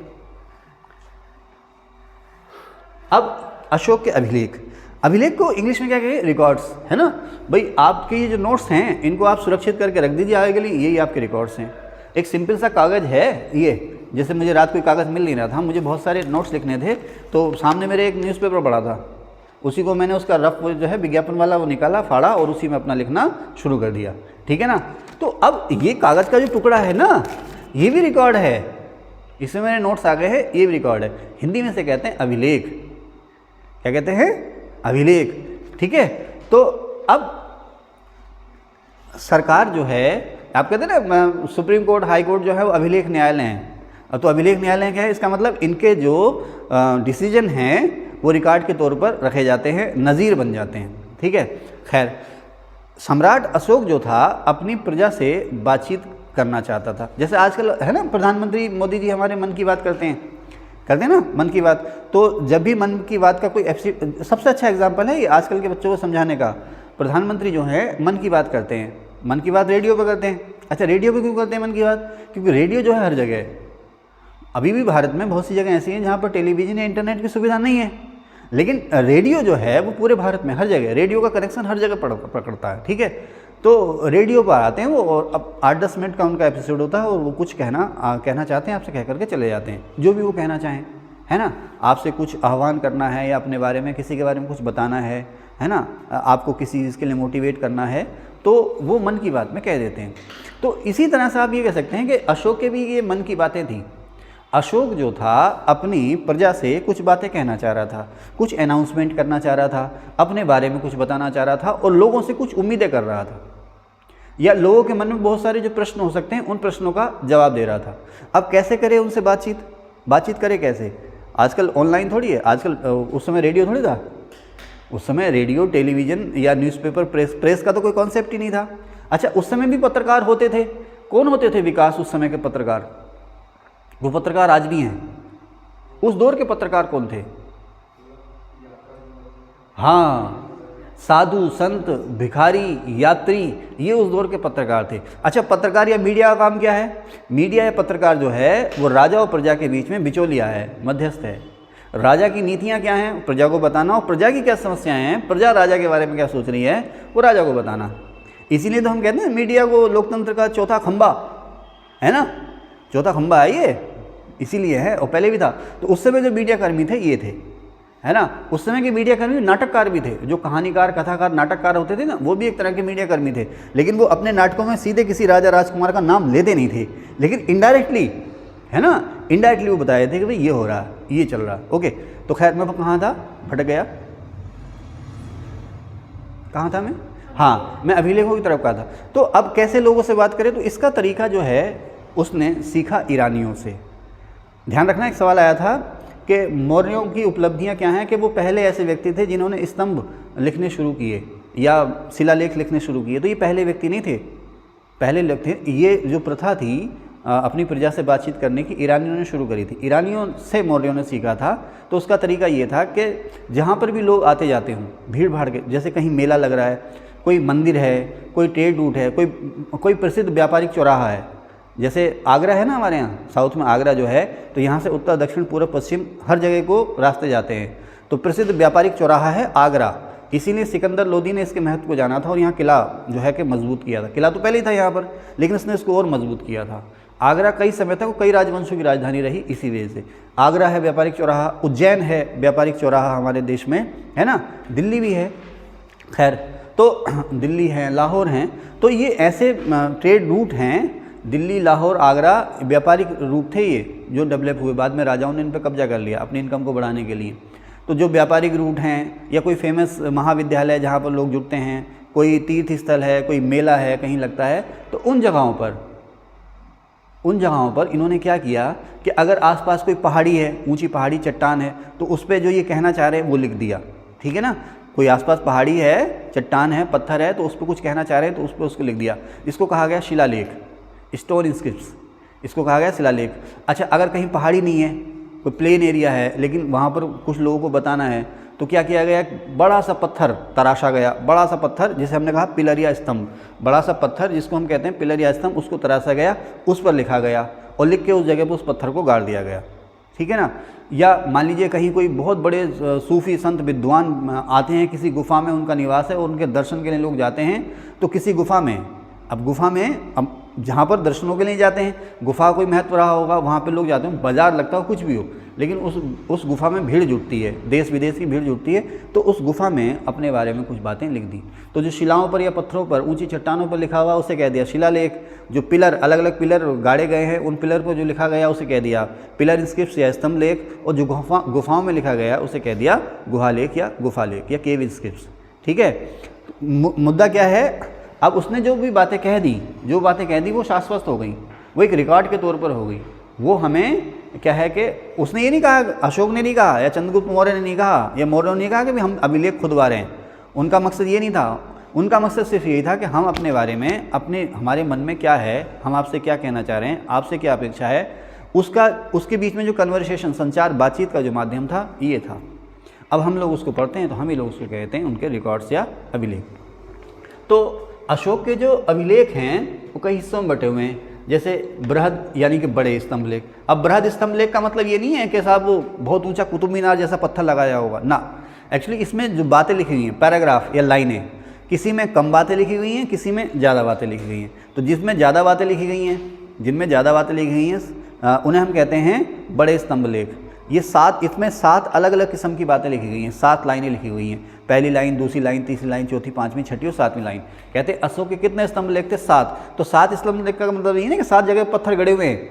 अब अशोक के अभिलेख, अभिलेख को इंग्लिश में क्या कहेंगे, रिकॉर्ड्स, है ना भाई। आपके ये जो नोट्स हैं इनको आप सुरक्षित करके रख दीजिए आगे के लिए, यही आपके रिकॉर्ड्स हैं। एक सिंपल सा कागज़ है ये, जैसे मुझे रात कोई कागज़ मिल नहीं रहा था, मुझे बहुत सारे नोट्स लिखने थे, तो सामने मेरे एक न्यूज़पेपर पड़ा था, उसी को मैंने उसका रफ जो है विज्ञापन वाला वो निकाला, फाड़ा और उसी में अपना लिखना शुरू कर दिया। ठीक है ना। तो अब ये कागज़ का जो टुकड़ा है ना, ये भी रिकॉर्ड है, इसमें मेरे नोट्स आ गए हैं, ये भी रिकॉर्ड है। हिंदी में से कहते हैं अभिलेख। क्या कहते हैं, अभिलेख। ठीक है। तो अब सरकार जो है, आप कहते हैं ना सुप्रीम कोर्ट, हाई कोर्ट जो है वो अभिलेख न्यायालय हैं। अब तो अभिलेख न्यायालय क्या है, इसका मतलब इनके जो डिसीजन हैं वो रिकॉर्ड के तौर पर रखे जाते हैं, नज़ीर बन जाते हैं। ठीक है। खैर, सम्राट अशोक जो था अपनी प्रजा से बातचीत करना चाहता था। जैसे आजकल है ना प्रधानमंत्री मोदी जी हमारे मन की बात करते हैं ना, मन की बात। तो जब भी मन की बात का कोई सबसे अच्छा एग्जाम्पल है ये आजकल के बच्चों को समझाने का, प्रधानमंत्री जो है मन की बात करते हैं। मन की बात रेडियो पर करते हैं। अच्छा, रेडियो पे क्यों करते हैं मन की बात, क्योंकि रेडियो जो है हर जगह है। अभी भी भारत में बहुत सी जगह ऐसी हैं जहाँ पर टेलीविज़न या इंटरनेट की सुविधा नहीं है, लेकिन रेडियो जो है वो पूरे भारत में हर जगह, रेडियो का कनेक्शन हर जगह पकड़ता है। ठीक है। तो रेडियो पर आते हैं वो, और अब 8-10 मिनट का उनका एपिसोड होता है और वो कुछ कहना चाहते हैं, आपसे कह करके चले जाते हैं, जो भी वो कहना चाहें, है ना। आपसे कुछ आह्वान करना है या अपने बारे में, किसी के बारे में कुछ बताना है ना, आपको किसी चीज़ के लिए मोटिवेट करना है, तो वो मन की बात में कह देते हैं। तो इसी तरह से आप ये कह सकते हैं कि अशोक के भी ये मन की बातें थी। अशोक जो था अपनी प्रजा से कुछ बातें कहना चाह रहा था, कुछ अनाउंसमेंट करना चाह रहा था, अपने बारे में कुछ बताना चाह रहा था और लोगों से कुछ उम्मीदें कर रहा था, या लोगों के मन में बहुत सारे जो प्रश्न हो सकते हैं उन प्रश्नों का जवाब दे रहा था। अब कैसे करे उनसे बातचीत करे कैसे, आजकल ऑनलाइन थोड़ी है, आजकल उस समय रेडियो थोड़ी था, उस समय रेडियो, टेलीविज़न या न्यूज़पेपर, प्रेस का तो कोई कॉन्सेप्ट ही नहीं था। अच्छा, उस समय भी पत्रकार होते थे। कौन होते थे विकास उस समय के पत्रकार? वो पत्रकार आज भी हैं। उस दौर के पत्रकार कौन थे? हाँ, साधु, संत, भिखारी, यात्री, ये उस दौर के पत्रकार थे। अच्छा, पत्रकार या मीडिया का काम क्या है? मीडिया या पत्रकार जो है वो राजा और प्रजा के बीच में बिचौलिया है, मध्यस्थ है। राजा की नीतियाँ क्या हैं प्रजा को बताना, और प्रजा की क्या समस्याएं हैं, प्रजा राजा के बारे में क्या सोच रही है वो राजा को बताना। इसीलिए तो हम कहते हैं मीडिया को लोकतंत्र का चौथा खंबा, है ना, चौथा खंबा है ये, इसीलिए है, और पहले भी था। तो उस समय जो मीडिया कर्मी थे ये थे, है ना। उस समय के मीडिया कर्मी नाटककार भी थे, जो कहानीकार, कथाकार, नाटककार होते थे ना, वो भी एक तरह के मीडिया कर्मी थे। लेकिन वो अपने नाटकों में सीधे किसी राजा राजकुमार का नाम लेते नहीं थे, लेकिन इनडायरेक्टली, है ना, इनडायरेक्टली वो बताए थे कि भाई ये हो रहा, ये चल रहा। ओके, तो खैर मैं कहाँ था, भटक गया, कहाँ था मैं? हाँ, मैं अभिलेखों की तरफ कहा था। तो अब कैसे लोगों से बात करें, तो इसका तरीका जो है उसने सीखा ईरानियों से। ध्यान रखना, एक सवाल आया था कि मौर्यों की उपलब्धियां क्या हैं, कि वो पहले ऐसे व्यक्ति थे जिन्होंने स्तंभ लिखने शुरू किए या शिलालेख लिखने शुरू किए। तो ये पहले व्यक्ति नहीं थे, पहले लोग थे। ये जो प्रथा थी अपनी प्रजा से बातचीत करने की, ईरानियों ने शुरू करी थी, ईरानियों से मौर्यों ने सीखा था। तो उसका तरीका ये था कि जहाँ पर भी लोग आते जाते हों, भीड़ भाड़ के, जैसे कहीं मेला लग रहा है, कोई मंदिर है, कोई ट्रेड रूट है, कोई प्रसिद्ध व्यापारिक चौराहा है, जैसे आगरा है ना हमारे यहाँ साउथ में, आगरा जो है, तो यहाँ से उत्तर, दक्षिण, पूर्व, पश्चिम हर जगह को रास्ते जाते हैं। तो प्रसिद्ध व्यापारिक चौराहा है आगरा, इसीलिए सिकंदर लोदी ने इसके महत्व को जाना था और यहाँ किला जो है कि मजबूत किया था। किला तो पहले ही था यहाँ पर, लेकिन उसने इसको और मजबूत किया था। आगरा कई समय तक कई राजवंशों की राजधानी रही, इसी वजह से आगरा है व्यापारिक चौराहा, उज्जैन है व्यापारिक चौराहा हमारे देश में, है ना, दिल्ली भी है, खैर तो दिल्ली है, लाहौर हैं। तो ये ऐसे ट्रेड रूट हैं, दिल्ली, लाहौर, आगरा व्यापारिक रूट थे ये, जो डेवलप हुए। बाद में राजाओं ने इन पर कब्जा कर लिया अपनी इनकम को बढ़ाने के लिए। तो जो व्यापारिक रूट हैं, या कोई फेमस महाविद्यालय जहाँ पर लोग जुड़ते हैं, कोई तीर्थ स्थल है, कोई मेला है कहीं लगता है, तो उन जगहों पर इन्होंने क्या किया कि अगर आसपास कोई पहाड़ी है, ऊंची पहाड़ी, चट्टान है, तो उस पर जो ये कहना चाह रहे हैं वो लिख दिया। ठीक है ना, कोई आसपास पहाड़ी है, चट्टान है, पत्थर है, तो उस पर कुछ कहना चाह रहे हैं तो उस पर उसको लिख दिया। इसको कहा गया शिलालेख, स्टोन इंस्क्रिप्ट्स। इसको कहा गया शिलालेख। अच्छा, अगर कहीं पहाड़ी नहीं है, कोई प्लेन एरिया है, लेकिन वहाँ पर कुछ लोगों को बताना है, तो क्या किया गया, बड़ा सा पत्थर तराशा गया, बड़ा सा पत्थर जिसे हमने कहा पिलर या स्तंभ, बड़ा सा पत्थर जिसको हम कहते हैं पिलर या स्तंभ, उसको तराशा गया, उस पर लिखा गया और लिख के उस जगह पर उस पत्थर को गाड़ दिया गया। ठीक है ना। या मान लीजिए कहीं कोई बहुत बड़े सूफी संत विद्वान आते हैं, किसी गुफा में उनका निवास है और उनके दर्शन के लिए लोग जाते हैं, तो किसी गुफा में, अब गुफा में, अब जहाँ पर दर्शनों के लिए जाते हैं, गुफा कोई महत्व रहा होगा, वहाँ पे लोग जाते हैं, बाजार लगता हो, कुछ भी हो, लेकिन उस गुफा में भीड़ जुटती है, देश विदेश की भीड़ जुटती है, तो उस गुफा में अपने बारे में कुछ बातें लिख दी। तो जो शिलाओं पर या पत्थरों पर, ऊंची चट्टानों पर लिखा हुआ उसे कह दिया शिलालेख। जो पिलर, अलग अलग पिलर गाड़े गए हैं, उन पिलर पर जो लिखा गया उसे कह दिया पिलर इंस्क्रिप्ट्स या स्तंभ लेख। और जो गुफाओं में लिखा गया उसे कह दिया गुहालेख या गुफालेख या केव इंस्क्रिप्ट्स। ठीक है। मुद्दा क्या है, अब उसने जो भी बातें कह दी, वो शाश्वत हो गई, वो एक रिकॉर्ड के तौर पर हो गई। वो हमें क्या है कि उसने ये नहीं कहा, अशोक ने नहीं कहा या चंद्रगुप्त मौर्य ने नहीं कहा या मौर्यों ने नहीं कहा कि हम अभिलेख खुदवा रहे हैं। उनका मकसद ये नहीं था, उनका मकसद सिर्फ यही था कि हम अपने बारे में, हमारे मन में क्या है, हम आपसे क्या कहना चाह रहे हैं, आपसे क्या अपेक्षा है, उसके बीच में जो कन्वर्सेशन, संचार, बातचीत का जो माध्यम था, ये था। अब हम लोग उसको पढ़ते हैं तो हम ही लोग उसको कहते हैं उनके रिकॉर्ड्स या अभिलेख। तो अशोक के जो अभिलेख हैं वो कई हिस्सों में बटे हुए हैं, जैसे बृहद यानी कि बड़े स्तंभ लेख। अब बृहद स्तंभ लेख का मतलब ये नहीं है कि साहब वो बहुत ऊंचा कुतुब मीनार जैसा पत्थर लगाया होगा ना। एक्चुअली इसमें जो बातें लिखी हुई हैं, पैराग्राफ या लाइनें, किसी में कम बातें लिखी हुई हैं, किसी में ज़्यादा बातें लिखी गई हैं। तो जिनमें ज़्यादा बातें लिखी गई हैं उन्हें हम कहते हैं बड़े स्तंभ लेख। इसमें 7 अलग अलग किस्म की बातें लिखी गई हैं, 7 लाइनें लिखी हुई हैं। पहली लाइन, दूसरी लाइन, तीसरी लाइन, चौथी, पांचवीं, छठी और 7वीं लाइन। कहते हैं अशोक के कितने स्तंभ लेख थे? 7। तो 7 स्तंभ लेख का मतलब ये नहीं कि 7 जगह पत्थर गड़े हुए हैं,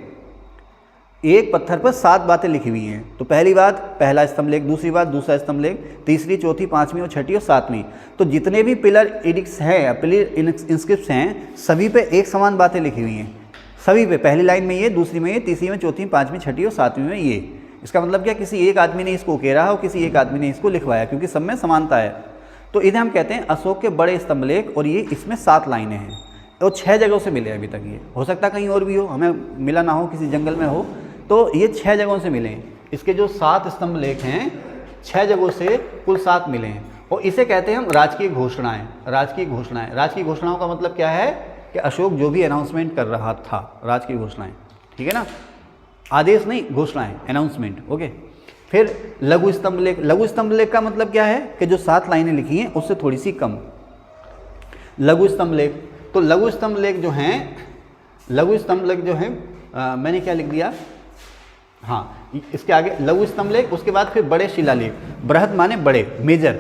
एक पत्थर पर 7 बातें लिखी हुई हैं। तो पहली बात पहला स्तंभ लेख, दूसरी बात दूसरा स्तंभ लेख, तीसरी, चौथी, पांचवीं और छठी और 7वीं। तो जितने भी पिलर एडिक्ट्स हैं, पिलर इंस्क्रिप्ट्स हैं, सभी पे एक समान बातें लिखी हुई हैं, सभी पे। पहली लाइन में ये, दूसरी में ये, तीसरी में, चौथी, पांचवीं, छठी और 7वीं में ये। इसका मतलब क्या, किसी एक आदमी ने इसको उकेरा और किसी एक आदमी ने इसको लिखवाया, क्योंकि सब में समानता है। तो इन्हें हम कहते हैं अशोक के बड़े स्तंभ लेख। और ये इसमें 7 लाइनें हैं और 6 जगहों से मिले अभी तक। ये हो सकता है कहीं और भी हो, हमें मिला ना हो, किसी जंगल में हो, तो ये 6 जगहों से मिले हैं। इसके जो 7 स्तंभ लेख हैं, 6 जगहों से कुल 7 मिले हैं। और इसे कहते हैं हम राजकीय घोषणाएं। राजकीय घोषणाओं का मतलब क्या है कि अशोक जो भी अनाउंसमेंट कर रहा था, राजकीय घोषणाएं, ठीक है ना, आदेश नहीं, घोषणाएं, अनाउंसमेंट। ओके। फिर लघु स्तंभ लेख। लघु स्तंभ लेख का मतलब क्या है कि जो 7 लाइनें लिखी हैं उससे थोड़ी सी कम, लघु स्तंभ लेख। तो लघु स्तंभ लेख जो हैं, मैंने क्या लिख दिया, हाँ, इसके आगे लघु स्तंभ लेख, उसके बाद फिर बड़े शिलालेख। बृहद माने बड़े, मेजर,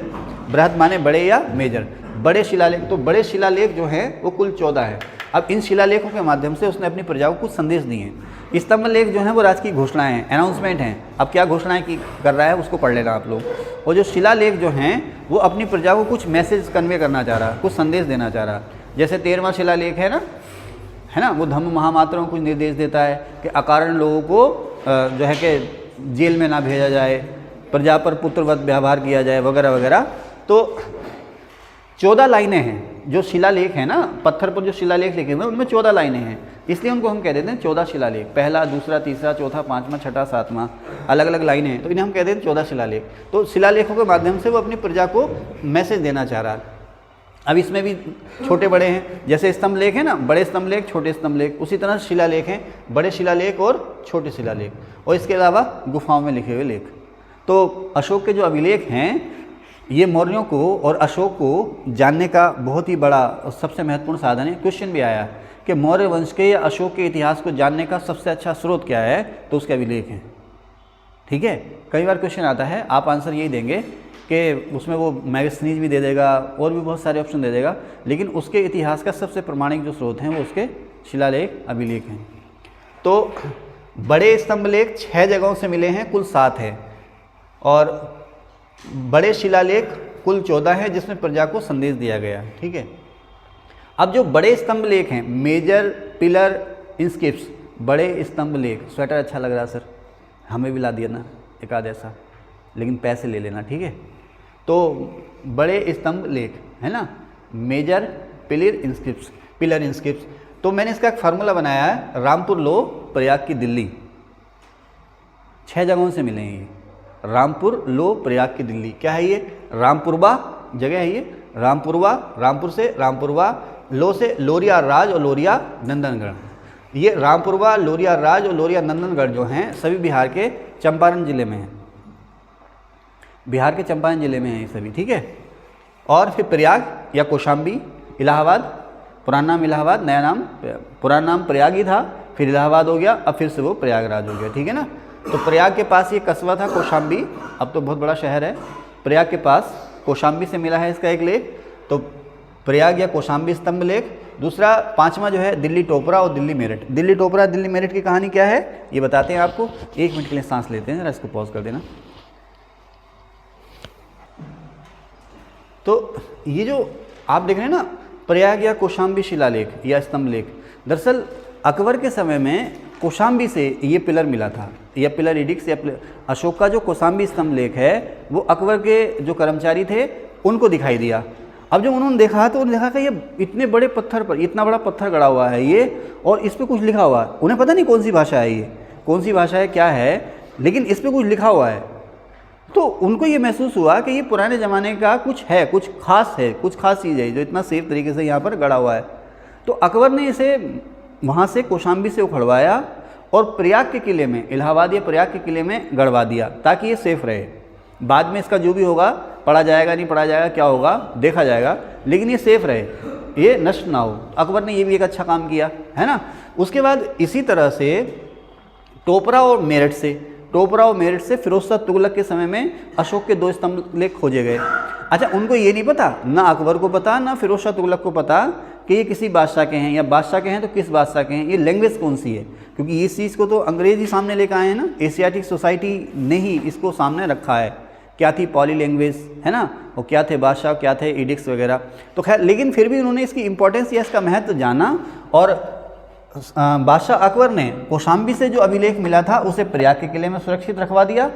बृहद माने बड़े या मेजर, बड़े शिलालेख। तो बड़े शिलालेख जो हैं वो कुल 14 है। अब इन शिलालेखों के माध्यम से उसने अपनी प्रजा को कुछ संदेश दिए हैं। स्तंभ लेख जो है वो राजकीय घोषणाएं हैं, अनाउंसमेंट हैं। अब क्या घोषणाएं कर रहा है उसको पढ़ लेना आप लोग। और जो शिलालेख जो हैं वो अपनी प्रजा को कुछ मैसेज कन्वे करना चाह रहा, कुछ संदेश देना चाह रहा। जैसे 13वां शिलालेख है ना, वो धम्म महामात्रों को निर्देश देता है कि अकारण लोगों को जो है कि जेल में ना भेजा जाए, प्रजा पर पुत्रवत व्यवहार किया जाए, वगैरह वगैरह। तो 14 लाइनें हैं जो शिलालेख है ना, पत्थर पर जो शिलालेख लिखे हुए हैं उनमें 14 लाइनें हैं, इसलिए उनको हम कह देते हैं 14 शिलालेख। पहला, दूसरा, तीसरा, चौथा, 5वां, 6ठा, 7वां, अलग अलग लाइनें हैं, तो इन्हें हम कह देते हैं 14 शिलालेख। तो शिलालेखों के माध्यम से वो अपनी प्रजा को मैसेज देना चाह रहा है। अब इसमें भी छोटे बड़े हैं, जैसे स्तंभ लेख है ना, बड़े स्तंभ लेख, छोटे स्तंभ लेख, उसी तरह शिलालेख हैं, बड़े शिलालेख और छोटे शिलालेख। और इसके अलावा गुफाओं में लिखे हुए लेख। तो अशोक के जो अभिलेख हैं ये मौर्यों को और अशोक को जानने का बहुत ही बड़ा और सबसे महत्वपूर्ण साधन है। क्वेश्चन भी आया कि मौर्य वंश के या अशोक के इतिहास को जानने का सबसे अच्छा स्रोत क्या है, तो उसके अभिलेख हैं। ठीक है, कई बार क्वेश्चन आता है, आप आंसर यही देंगे कि उसमें वो मैगजीन्स भी दे देगा और भी बहुत सारे ऑप्शन दे देगा, लेकिन उसके इतिहास का सबसे प्रमाणिक जो स्रोत हैं वो उसके शिलालेख, अभिलेख हैं। तो बड़े स्तंभ लेख 6 जगहों से मिले हैं, कुल 7 है। और बड़े शिलालेख कुल 14 है जिसमें प्रजा को संदेश दिया गया। ठीक है। अब जो बड़े स्तंभ लेख हैं, मेजर पिलर इंस्क्रिप्ट्स, बड़े स्तंभ लेख। स्वेटर अच्छा लग रहा सर, हमें भी ला दिया ना एक आध ऐसा, लेकिन पैसे ले लेना, ठीक है। तो बड़े स्तंभ लेख है ना, मेजर पिलर इंस्क्रिप्ट्स, तो मैंने इसका एक फार्मूला बनाया है, रामपुर लो प्रयाग की दिल्ली, 6 जगहों से मिले हैं ये। रामपुर लो प्रयाग की दिल्ली क्या है ये? रामपुरवा जगह है ये, रामपुरवा, रामपुर से रामपुरवा, लो से लोरिया राज और लोरिया नंदनगढ़। ये रामपुरवा, लोरिया राज और लोरिया नंदनगढ़ जो हैं सभी बिहार के चंपारण जिले में हैं, बिहार के चंपारण जिले में हैं ये सभी, ठीक है। और फिर प्रयाग या कौशाम्बी, इलाहाबाद, पुराना नाम इलाहाबाद, नया नाम, पुराना नाम प्रयाग ही था, फिर इलाहाबाद हो गया, अब फिर से वो प्रयागराज हो गया, ठीक है ना। तो प्रयाग के पास ये कस्बा था कौशाम्बी, अब तो बहुत बड़ा शहर है। प्रयाग के पास कौशाम्बी से मिला है इसका एक लेक, तो प्रयाग या कौशाम्बी स्तंभ लेक। दूसरा 5वां जो है दिल्ली टोपरा और दिल्ली मेरठ। दिल्ली टोपरा दिल्ली मेरठ की कहानी क्या है ये बताते हैं आपको। 1 मिनट के लिए सांस लेते हैं, जरा इसको पॉज कर देना। तो ये जो आप देख रहे हैं ना प्रयाग या कौशाम्बी शिलालेख या स्तंभ लेख, दरअसल अकबर के समय में कौशाम्बी से ये पिलर मिला था, या पिलर एडिक्स या अशोक का जो कौशाम्बी स्तंभ लेख है वो अकबर के जो कर्मचारी थे उनको दिखाई दिया। अब जब उन्होंने देखा तो उन्होंने देखा कि ये इतने बड़े पत्थर पर इतना बड़ा पत्थर गड़ा हुआ है ये, और इस पर कुछ लिखा हुआ है। उन्हें पता नहीं कौन सी भाषा है ये, कौन सी भाषा है क्या है, लेकिन इस पर कुछ लिखा हुआ है। तो उनको ये महसूस हुआ कि ये पुराने ज़माने का कुछ है, कुछ खास है, कुछ खास चीज़ है जो इतना सेफ तरीके से यहाँ पर गड़ा हुआ है। तो अकबर ने इसे वहाँ से कौशाम्बी से उखड़वाया और प्रयाग के किले में, इलाहाबाद या प्रयाग के किले में गड़वा दिया ताकि ये सेफ़ रहे। बाद में इसका जो भी होगा, पढ़ा जाएगा नहीं पढ़ा जाएगा क्या होगा देखा जाएगा, लेकिन ये सेफ़ रहे, ये नष्ट ना हो। अकबर ने ये भी एक अच्छा काम किया है ना। उसके बाद इसी तरह से टोपरा और मेरठ से फिरोज शाह तुगलक के समय में अशोक के 2 स्तंभ लेख खोजे गए। अच्छा, उनको ये नहीं पता, ना अकबर को पता ना फिरोज शाह तुगलक को पता कि ये किसी बादशाह के हैं, या बादशाह के हैं तो किस बादशाह के हैं, ये लैंग्वेज कौन सी है, क्योंकि इस चीज़ को तो अंग्रेज ही सामने लेकर आए हैं ना। एशियाटिक सोसाइटी ने ही इसको सामने रखा है, क्या थी पॉली लैंग्वेज है ना, और क्या थे बादशाह, क्या थे एडिक्स वगैरह। तो खैर, लेकिन फिर भी उन्होंने इसकी इंपॉर्टेंस या इसका महत्व जाना, और बादशाह अकबर ने कौशाम्बी से जो अभिलेख मिला था उसे प्रयाग के किले में सुरक्षित रखवा दिया,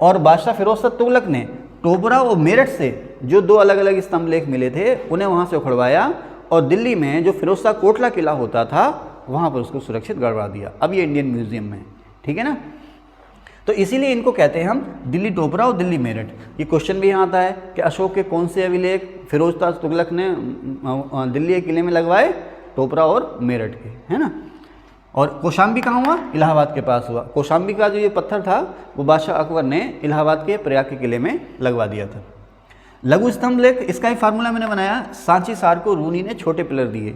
और बादशाह फिरोज शाह तुगलक ने टोपरा और मेरठ से जो 2 अलग अलग स्तंभ लेख मिले थे उन्हें वहाँ से उखड़वाया, और दिल्ली में जो फिरोज शाह कोटला किला होता था वहाँ पर उसको सुरक्षित गड़वा दिया। अब ये इंडियन म्यूजियम में, ठीक है ना। तो इसीलिए इनको कहते हैं हम दिल्ली टोपरा और दिल्ली मेरठ। ये क्वेश्चन भी यहाँ आता है कि अशोक के कौन से अभिलेख फिरोज शाह तुगलक ने दिल्ली के किले में लगवाए, टोपरा और मेरठ के, है ना। और कौशाम्बी कहाँ हुआ? इलाहाबाद के पास हुआ। कौशाम्बी का जो ये पत्थर था वो बादशाह अकबर ने इलाहाबाद के प्रयाग के किले में लगवा दिया था। लघु स्तंभ लेख, इसका ही फार्मूला मैंने बनाया, सांची सार को रूनी ने छोटे पिलर दिए।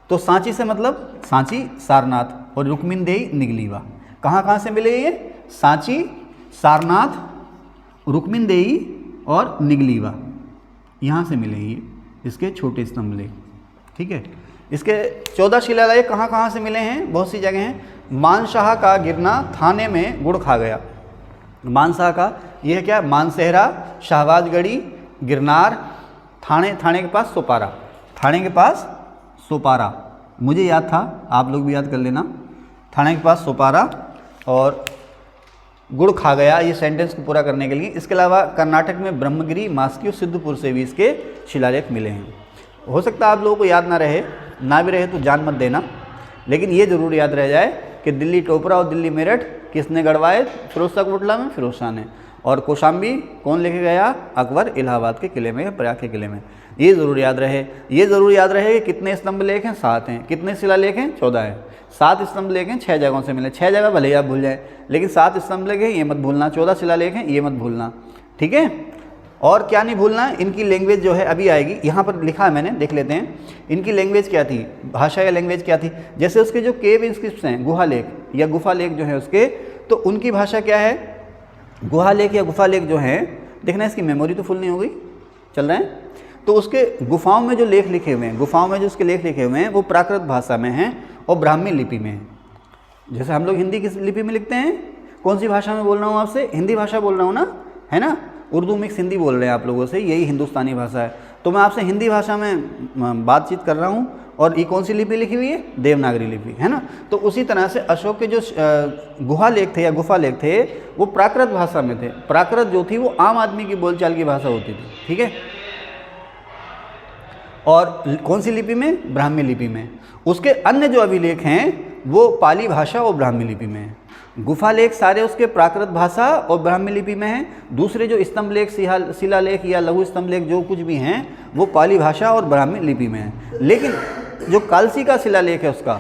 तो सांची से मतलब सांची सारनाथ और रुक्मिनदेही निगलीवा। कहाँ से मिले ये? सांची, सारनाथ, रुक्मिनदेही और निगलीवा, यहाँ से मिले ये इसके छोटे स्तंभ लेख, ठीक है। इसके 14 शिलालेख कहाँ से मिले हैं? बहुत सी जगह हैं। मानशाह का गिरना थाने में गुड़ खा गया। मानशाह का यह क्या? मानसेहरा, शाहबाजगढ़ी, गिरनार, थाने के पास सोपारा, थाने के पास सोपारा, मुझे याद था, आप लोग भी याद कर लेना। थाने के पास सोपारा और गुड़ खा गया, ये सेंटेंस को पूरा करने के लिए। इसके अलावा कर्नाटक में ब्रह्मगिरी, मास्की और सिद्धपुर से भी इसके शिलालेख मिले हैं। हो सकता है आप लोगों को याद ना रहे, ना भी रहे तो जान मत देना, लेकिन ये ज़रूर याद रह जाए कि दिल्ली टोपरा और दिल्ली मेरठ किसने गढ़वाए? फिरोज शाह कोटला में फिरोज शाह ने। और कौशाम्बी कौन लेके गया? अकबर, इलाहाबाद के किले में या प्रयाग के किले में। ये ज़रूर याद रहे। ये ज़रूर याद रहे कि कितने स्तंभ लेख हैं? 7 हैं। कितने शिलालेख हैं? 14 हैं। 7 स्तंभ लेख हैं, 6 जगहों से मिले। 6 जगह भले ही आप भूल जाएँ, लेकिन 7 स्तंभ लेख हैं ये मत भूलना। 14 शिलालेख हैं ये मत भूलना, ठीक है। और क्या नहीं भूलना, इनकी लैंग्वेज जो है अभी आएगी, यहाँ पर लिखा है मैंने, देख लेते हैं। इनकी लैंग्वेज क्या थी, भाषा या लैंग्वेज क्या थी। जैसे उसके जो केव इंस्क्रिप्ट्स हैं, गुहा लेख या गुफा लेख जो है उसके, तो उनकी भाषा क्या है? गुहा लेख या गुफा लेख जो हैं, देखना इसकी मेमोरी तो फुल नहीं हो गई, चल रहे हैं। तो उसके गुफाओं में जो लेख लिखे हुए हैं, गुफाओं में जो उसके लेख लिखे हुए हैं वो प्राकृत भाषा में हैं और ब्राह्मी लिपि में हैं। जैसे हम लोग हिंदी किस लिपि में लिखते हैं? कौन सी भाषा में बोल रहा हूँ आपसे? हिंदी भाषा बोल रहा हूँ ना, है ना। उर्दू मिक्स हिंदी बोल रहे हैं आप लोगों से, यही हिंदुस्तानी भाषा है। तो मैं आपसे हिंदी भाषा में बातचीत कर रहा हूँ, और ये कौन सी लिपि लिखी हुई है? देवनागरी लिपि, है ना। तो उसी तरह से अशोक के जो गुहा लेख थे या गुफा लेख थे वो प्राकृत भाषा में थे। प्राकृत जो थी वो आम आदमी की बोलचाल की भाषा होती थी, ठीक है। और कौन सी लिपि में? ब्राह्मी लिपि में। उसके अन्य जो अभिलेख हैं वो पाली भाषा और ब्राह्मी लिपि में हैं। गुफालेख सारे उसके प्राकृत भाषा और ब्राह्मी लिपि में हैं। दूसरे जो स्तंभलेख, शिलालेख या लघु स्तंभलेख जो कुछ भी हैं वो पाली भाषा और ब्राह्मी लिपि में हैं। लेकिन जो कालसी का शिलालेख है उसका,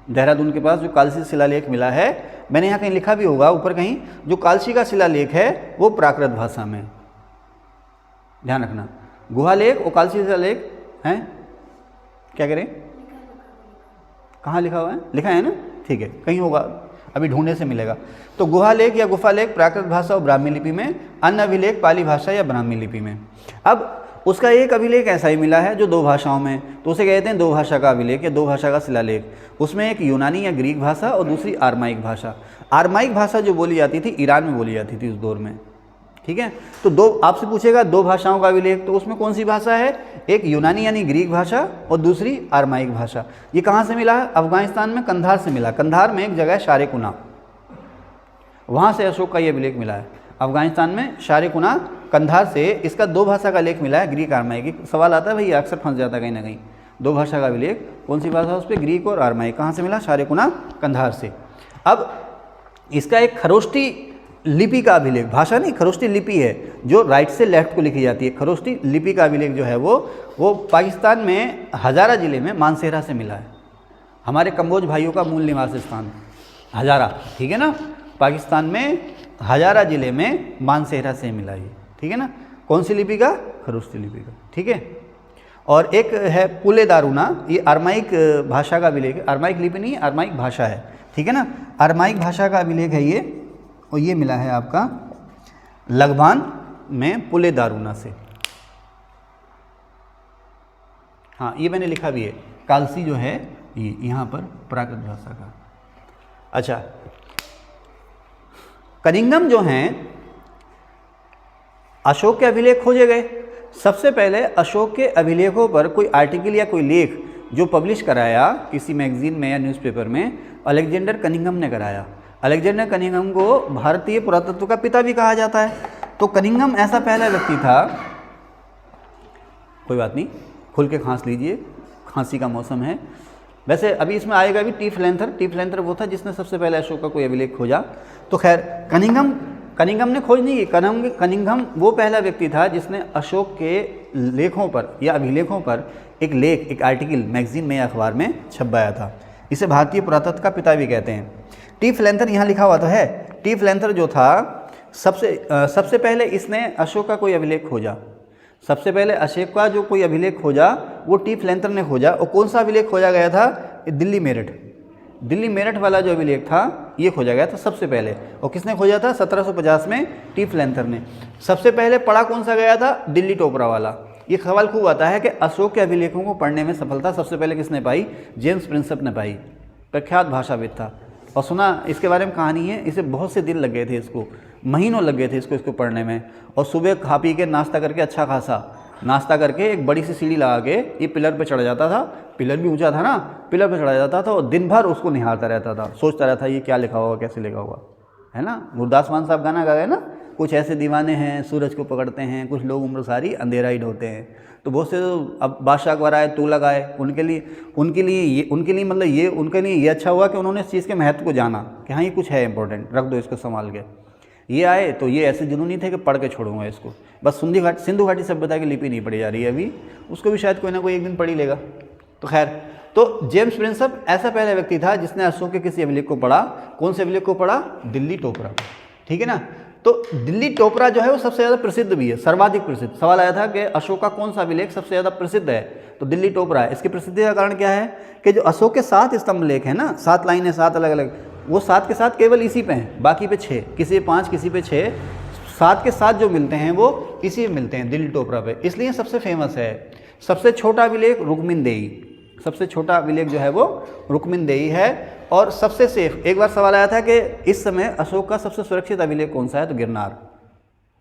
देहरादून के पास जो कालसी शिलालेख मिला है, मैंने यहाँ कहीं लिखा भी होगा ऊपर कहीं, जो कालसी का शिलालेख है वो प्राकृत भाषा में, ध्यान रखना। गुहालेख और कालसी शिलालेख हैं, क्या करें, कहाँ लिखा हुआ है? लिखा है ना, ठीक है, कहीं होगा, अभी ढूंढने से मिलेगा। तो गुहालेख या गुफालेख प्राकृत भाषा और ब्राह्मी लिपि में, अन्य अभिलेख पाली भाषा या ब्राह्मी लिपि में। अब उसका एक अभिलेख ऐसा ही मिला है जो 2 भाषाओं में, तो उसे कहते हैं 2 भाषा का अभिलेख या 2 भाषा का शिलालेख। उसमें एक यूनानी या ग्रीक भाषा और दूसरी आरमाइक भाषा। आरमाइक भाषा जो बोली जाती थी ईरान में बोली जाती थी उस दौर में, ठीक है। तो दो आपसे पूछेगा 2 भाषाओं का अभिलेख, तो उसमें कौन सी भाषा है? एक यूनानी यानी ग्रीक भाषा और दूसरी आरमाइक भाषा। ये कहाँ से मिला है? अफगानिस्तान में कंधार से मिला। कंधार में एक जगह है शारेकुना, वहाँ से अशोक का ये अभिलेख मिला है। अफगानिस्तान में शारेकुना कंधार से इसका 2 भाषा का लेख मिला है, ग्रीक आरमाइक। सवाल आता है भाई, अक्सर फंस जाता है कहीं ना कहीं। 2 भाषा का अभिलेख, कौन सी भाषा उस पर? ग्रीक और आरमाइक। कहाँ से मिला? शारेकुना कंधार से। अब इसका एक खरोष्टी लिपि का अभिलेख, भाषा नहीं खरोष्टी लिपि है जो राइट से लेफ्ट को लिखी जाती है। खरोष्टी लिपि का अभिलेख जो है वो पाकिस्तान में हजारा ज़िले में मानसेहरा से मिला है। हमारे कंबोज भाइयों का मूल निवास स्थान हजारा, ठीक है ना, पाकिस्तान में हजारा ज़िले में मानसेहरा से मिला ये, ठीक है ना। कौन सी लिपि का? खरोष्टी लिपि का, ठीक है। और एक है पुले दारूना, ये आरमाइक भाषा का अभिलेख है। आरमाइक लिपि नहीं, आरमाइक भाषा है, ठीक है ना। आरमाइक भाषा का अभिलेख है ये, और ये मिला है आपका लगबान में पुले दारूना से। हाँ, ये मैंने लिखा भी है, कालसी जो है ये यहाँ पर प्राकृत भाषा का। अच्छा, कनिंघम जो हैं अशोक के अभिलेख खोजे गए। सबसे पहले अशोक के अभिलेखों पर कोई आर्टिकल या कोई लेख जो पब्लिश कराया किसी मैगजीन में या न्यूज़पेपर में, अलेक्जेंडर कनिंघम ने कराया। अलेक्जेंडर कनिंघम को भारतीय पुरातत्व का पिता भी कहा जाता है। तो कनिंघम ऐसा पहला व्यक्ति था, कोई बात नहीं, खुल के खांस लीजिए, खांसी का मौसम है। वैसे अभी इसमें आएगा भी टीफ लेंथर वो था जिसने सबसे पहले अशोक का कोई अभिलेख खोजा। तो खैर कनिंघम ने खोज नहीं की। कनिंघम वो पहला व्यक्ति था जिसने अशोक के लेखों पर या अभिलेखों पर एक लेख, एक आर्टिकल मैगजीन में या अखबार में छपवाया था। इसे भारतीय पुरातत्व का पिता भी कहते हैं। टीफ लेंथर यहाँ लिखा हुआ तो है। टीफ लेंथर जो था सबसे पहले इसने अशोक का कोई अभिलेख खोजा। सबसे पहले अशोक का जो कोई अभिलेख खोजा वो टीफ लेंथर ने खोजा। और कौन सा अभिलेख खोजा गया था? दिल्ली मेरठ वाला जो अभिलेख था ये खोजा गया था सबसे पहले। और किसने खोजा था? 1750 में टीफ लेंथर ने। सबसे पहले पढ़ा कौन सा गया था? दिल्ली टोपरा वाला। ये सवाल खूब आता है कि अशोक के अभिलेखों को पढ़ने में सफलता सबसे पहले किसने पाई? जेम्स प्रिंसेप ने पाई, प्रख्यात भाषाविद था। और सुना इसके बारे में कहानी है, इसे बहुत से दिन लग गए थे, इसको महीनों लग गए थे इसको पढ़ने में। और सुबह खा पी के नाश्ता करके, अच्छा खासा नाश्ता करके, एक बड़ी सी सीढ़ी लगा के ये पिलर पे चढ़ जाता था। पिलर भी ऊंचा था ना, पिलर पे चढ़ा जाता था और दिन भर उसको निहारता रहता था, सोचता रहता ये क्या लिखा होगा, कैसे लिखा होगा, है ना। गुरदास मान साहब गाना गाए ना, कुछ ऐसे दीवाने हैं सूरज को पकड़ते हैं, कुछ लोग उम्र सारी अंधेरा ही ढोते हैं। तो बहुत से तो अब बादशाह अकबर आए, तुगलक आए, उनके लिए ये अच्छा हुआ कि उन्होंने इस चीज़ के महत्व को जाना कि हाँ ये कुछ है इंपॉर्टेंट, रख दो इसको संभाल के। ये आए तो ये ऐसे जुनूनी थे कि पढ़ के छोड़ूंगा इसको। बस सिंधु घाटी सभ्यता की लिपि नहीं पढ़ी जा रही है अभी, उसको भी शायद कोई ना कोई एक दिन पढ़ ही लेगा। तो खैर, तो जेम्स प्रिंसेप ऐसा पहला व्यक्ति था जिसने अशोक के किसी अभिलेख को पढ़ा। कौन से अभिलेख को पढ़ा? दिल्ली टोपरा, ठीक है ना। तो दिल्ली टोपरा जो है वो सबसे ज़्यादा प्रसिद्ध भी है, सर्वाधिक प्रसिद्ध। सवाल आया था कि अशोक का कौन सा अभिलेख सबसे ज़्यादा प्रसिद्ध है, तो दिल्ली टोपरा है। इसकी प्रसिद्धि का कारण क्या है कि जो अशोक के 7 स्तंभ लेख हैं ना, 7 लाइनें, 7 अलग अलग, वो 7 के 7 केवल इसी पे हैं, बाकी पे 6, किसी पे 5, किसी पे 6, 7 के 7 जो मिलते हैं वो इसी में मिलते हैं, दिल्ली टोपरा पे, इसलिए सबसे फेमस है। सबसे छोटा अभिलेख रुक्मिनदेही, सबसे छोटा अभिलेख जो है वो रुक्मिनदेही है। और सबसे सेफ, एक बार सवाल आया था कि इस समय अशोक का सबसे सुरक्षित अभिलेख कौन सा है, तो गिरनार।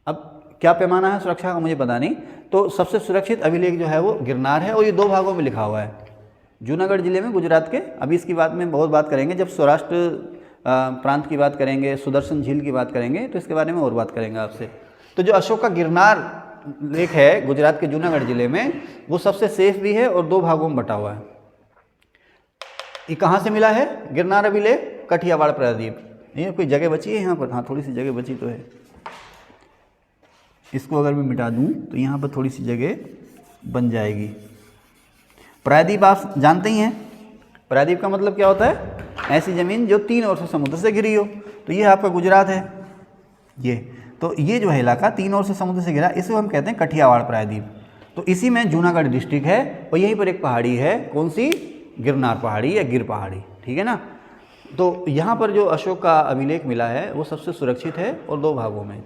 अब क्या पैमाना है सुरक्षा का मुझे पता नहीं, तो सबसे सुरक्षित अभिलेख जो है वो गिरनार है। और ये 2 भागों में लिखा हुआ है, जूनागढ़ जिले में, गुजरात के। अभी इसकी बात में बहुत बात करेंगे, जब सौराष्ट्र प्रांत की बात करेंगे, सुदर्शन झील की बात करेंगे, तो इसके बारे में और बात करेंगे आपसे। तो जो अशोक का गिरनार लेक है गुजरात के जूनागढ़ ज़िले में, वो सबसे सेफ भी है और 2 भागों में बटा हुआ है। ये कहाँ से मिला है? गिरनार अभिलेख, कठियावाड़ प्रायद्वीप। ये कोई जगह बची है यहाँ पर? हाँ, थोड़ी सी जगह बची तो है। इसको अगर मैं मिटा दूँ तो यहाँ पर थोड़ी सी जगह बन जाएगी। प्रायद्वीप आप जानते ही हैं, प्रायद्वीप का मतलब क्या होता है? ऐसी ज़मीन जो 3 ओर से समुद्र से घिरी हो। तो ये आपका गुजरात है, तो ये जो है इलाका 3 ओर से समुद्र से घिरा, इसे हम कहते हैं कठियावाड़ प्रायद्वीप। तो इसी में जूनागढ़ डिस्ट्रिक्ट है और यहीं पर एक पहाड़ी है, कौन सी? गिरनार पहाड़ी या गिर पहाड़ी, ठीक है ना। तो यहाँ पर जो अशोक का अभिलेख मिला है वो सबसे सुरक्षित है और 2 भागों में,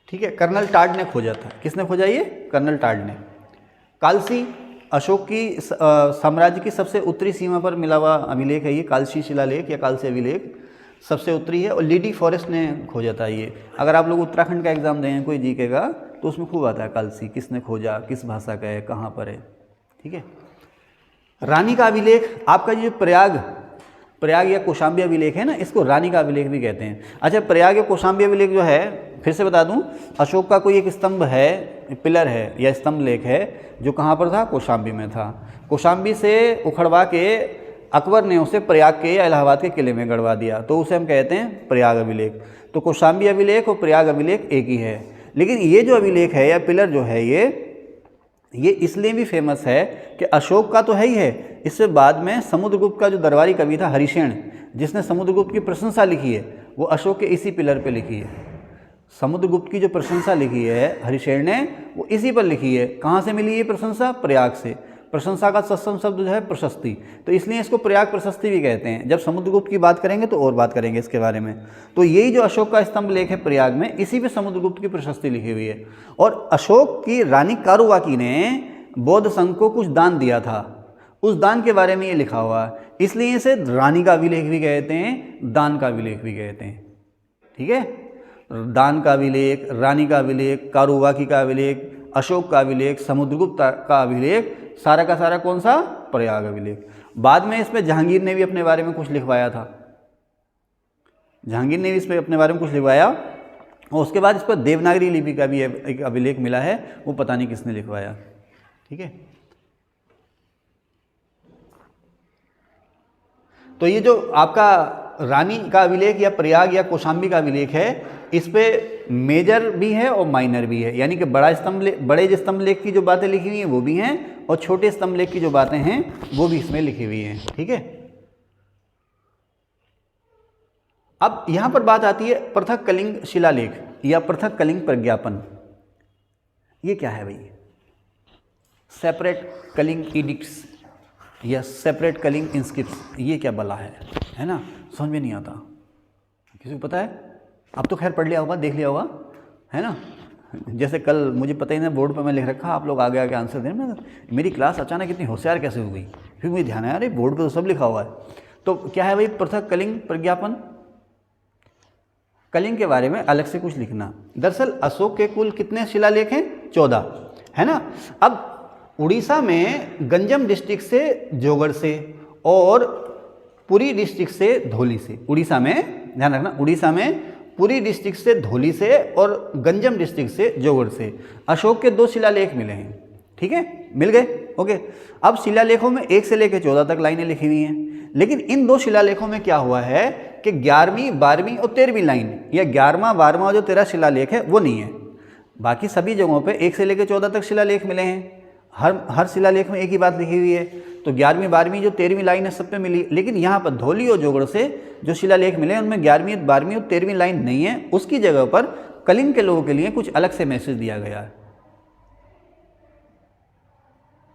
ठीक है। कर्नल टाड ने खोजा था। किसने खोजा? ये कर्नल टाड ने। कालसी अशोक की साम्राज्य की सबसे उत्तरी सीमा पर मिला हुआ अभिलेख है ये, कालसी शिलालेख या कालसी अभिलेख सबसे उत्तरी है। और लीडी फॉरेस्ट ने खोजा था ये। अगर आप लोग उत्तराखंड का एग्जाम दें कोई जीके का तो उसमें खूब आता है कालसी, किसने खोजा, किस भाषा का है, कहाँ पर है, ठीक है। रानी का अभिलेख, आपका जो प्रयाग या कौशाम्बी अभिलेख है ना, इसको रानी का अभिलेख भी कहते हैं। अच्छा, प्रयाग या कौशाम्बी अभिलेख जो है, फिर से बता दूं, अशोक का कोई एक स्तंभ है, पिलर है या स्तंभ लेख है जो कहाँ पर था? कौशाम्बी में था। कौशाम्बी से उखड़वा के अकबर ने उसे प्रयाग के या इलाहाबाद के किले में गड़वा दिया, तो उसे हम कहते हैं प्रयाग अभिलेख। तो कौशाम्बी अभिलेख और प्रयाग अभिलेख एक ही है। लेकिन ये जो अभिलेख है या पिलर जो है ये इसलिए भी फेमस है कि अशोक का तो है ही है, इससे बाद में समुद्रगुप्त का जो दरबारी कवि था हरिशेन, जिसने समुद्रगुप्त की प्रशंसा लिखी है, वो अशोक के इसी पिलर पे लिखी है। समुद्रगुप्त की जो प्रशंसा लिखी है हरिशेन ने, वो इसी पर लिखी है। कहाँ से मिली ये प्रशंसा? प्रयाग से। प्रशंसा का सत्सम शब्द जो है प्रशस्ति, तो इसलिए इसको प्रयाग प्रशस्ति भी कहते हैं। जब समुद्रगुप्त की बात करेंगे तो और बात करेंगे इसके बारे में। तो यही जो अशोक का स्तंभ लेख है प्रयाग में, इसी पे समुद्रगुप्त की प्रशस्ति लिखी हुई है। और अशोक की रानी कारुवाकी ने बौद्ध संघ को कुछ दान दिया था, उस दान के बारे में ये लिखा हुआ है, इसलिए इसे रानी का अभिलेख भी कहते हैं, दान का अभिलेख भी कहते हैं, ठीक है। दान का अभिलेख, रानी का अभिलेख, कारुवाकी का अभिलेख, अशोक का अभिलेख, समुद्रगुप्त का अभिलेख, सारा का सारा कौन सा? प्रयाग अभिलेख। बाद में इसमें जहांगीर ने भी अपने बारे में कुछ लिखवाया था, जहांगीर ने भी इसमें अपने बारे में कुछ लिखवाया। और उसके बाद इस पर देवनागरी लिपि का भी एक अभिलेख मिला है, वो पता नहीं किसने लिखवाया, ठीक है। तो ये जो आपका रानी का अभिलेख या प्रयाग या कौशाम्बी का अभिलेख है, इस पे मेजर भी है और माइनर भी है, यानी कि बड़े स्तंभ लेख की जो बातें लिखी हुई हैं वो भी हैं, और छोटे स्तंभ लेख की जो बातें हैं वो भी इसमें लिखी हुई हैं, ठीक है। अब यहाँ पर बात आती है पृथक कलिंग शिलालेख या पृथक कलिंग प्रज्ञापन। ये क्या है भाई? सेपरेट कलिंग एडिक्ट्स या सेपरेट कलिंग इंस्क्रिप्ट्स, ये क्या बला है ना, समझ में नहीं आता। किसी को पता है? अब तो खैर पढ़ लिया होगा, देख लिया होगा, है ना। जैसे कल मुझे पता ही नहीं, बोर्ड पर मैं लिख रखा, आप लोग आगे आगे आंसर दें। मैं मेरी क्लास अचानक इतनी होशियार कैसे हो गई, फिर मुझे ध्यान आया अरे बोर्ड पर तो सब लिखा हुआ है। तो क्या है भाई पृथक कलिंग प्रज्ञापन? कलिंग के बारे में अलग से कुछ लिखना। दरअसल अशोक के कुल कितने शिलालेख हैं? 14, है ना। अब उड़ीसा में गंजम डिस्ट्रिक्ट से, जोगढ़ से, और पुरी डिस्ट्रिक्ट से, धौली से, उड़ीसा में ध्यान रखना, उड़ीसा में पुरी डिस्ट्रिक्ट से, धौली से, और गंजम डिस्ट्रिक्ट से, जोगढ़ से अशोक के 2 शिलालेख मिले हैं, ठीक है, मिल गए, ओके। अब शिलालेखों में 1 से लेकर 14 तक लाइनें लिखी हुई हैं, लेकिन इन 2 शिलालेखों में क्या हुआ है कि 11वीं, 12वीं और 13वीं लाइन, या 11वां, 12वां जो 13 शिलालेख है वो नहीं है। बाकी सभी जगहों पे 1 से लेकर 14 तक शिलालेख मिले हैं, हर शिलालेख में एक ही बात लिखी हुई है। तो 11वीं, 12वीं जो 13वीं लाइन है सब पे मिली, लेकिन यहाँ पर धौली और जोगढ़ से जो शिलालेख मिले उनमें 11वीं, 12वीं और 13वीं लाइन नहीं है। उसकी जगह पर कलिंग के लोगों के लिए कुछ अलग से मैसेज दिया गया है,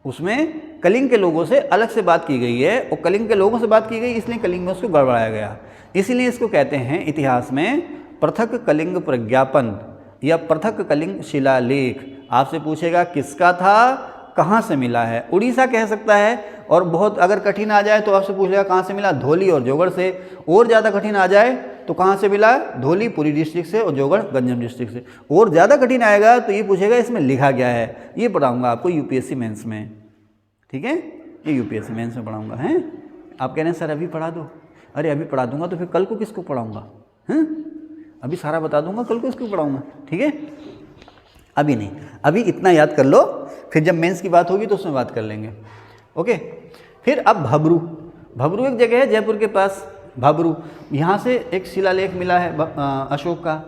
उसमें कलिंग के लोगों से अलग से बात की गई है, और कलिंग के लोगों से बात की गई इसलिए कलिंग में उसको गड़बड़ाया गया। इसीलिए इसको कहते हैं इतिहास में पृथक कलिंग प्रज्ञापन या पृथक कलिंग शिलालेख। आपसे पूछेगा किसका था, कहाँ से मिला है? उड़ीसा कह सकता है, और बहुत अगर कठिन आ जाए तो आपसे पूछेगा कहाँ से मिला, धौली और जोगढ़ से। और ज़्यादा कठिन आ जाए तो कहाँ से मिला, धौली पुरी डिस्ट्रिक्ट से और जोगढ़ गंजम डिस्ट्रिक्ट से। और ज़्यादा कठिन आएगा तो ये पूछेगा इसमें लिखा क्या है। ये पढ़ाऊँगा आपको यूपीएससी मेंस में, ठीक है, ये यूपीएससी मेंस में पढ़ाऊँगा। हैं आप कह रहे हैं सर अभी पढ़ा दो, अरे अभी पढ़ा दूंगा तो फिर कल को किसको पढ़ाऊँगा? हैं अभी सारा बता दूंगा, कल को इसको पढ़ाऊँगा, ठीक है। अभी नहीं, अभी इतना याद कर लो, फिर जब मेंस की बात होगी तो उसमें बात कर लेंगे। ओके, फिर अब भबरू। भबरू एक जगह है जयपुर के पास, भबरू। यहाँ से एक शिलालेख मिला है अशोक का।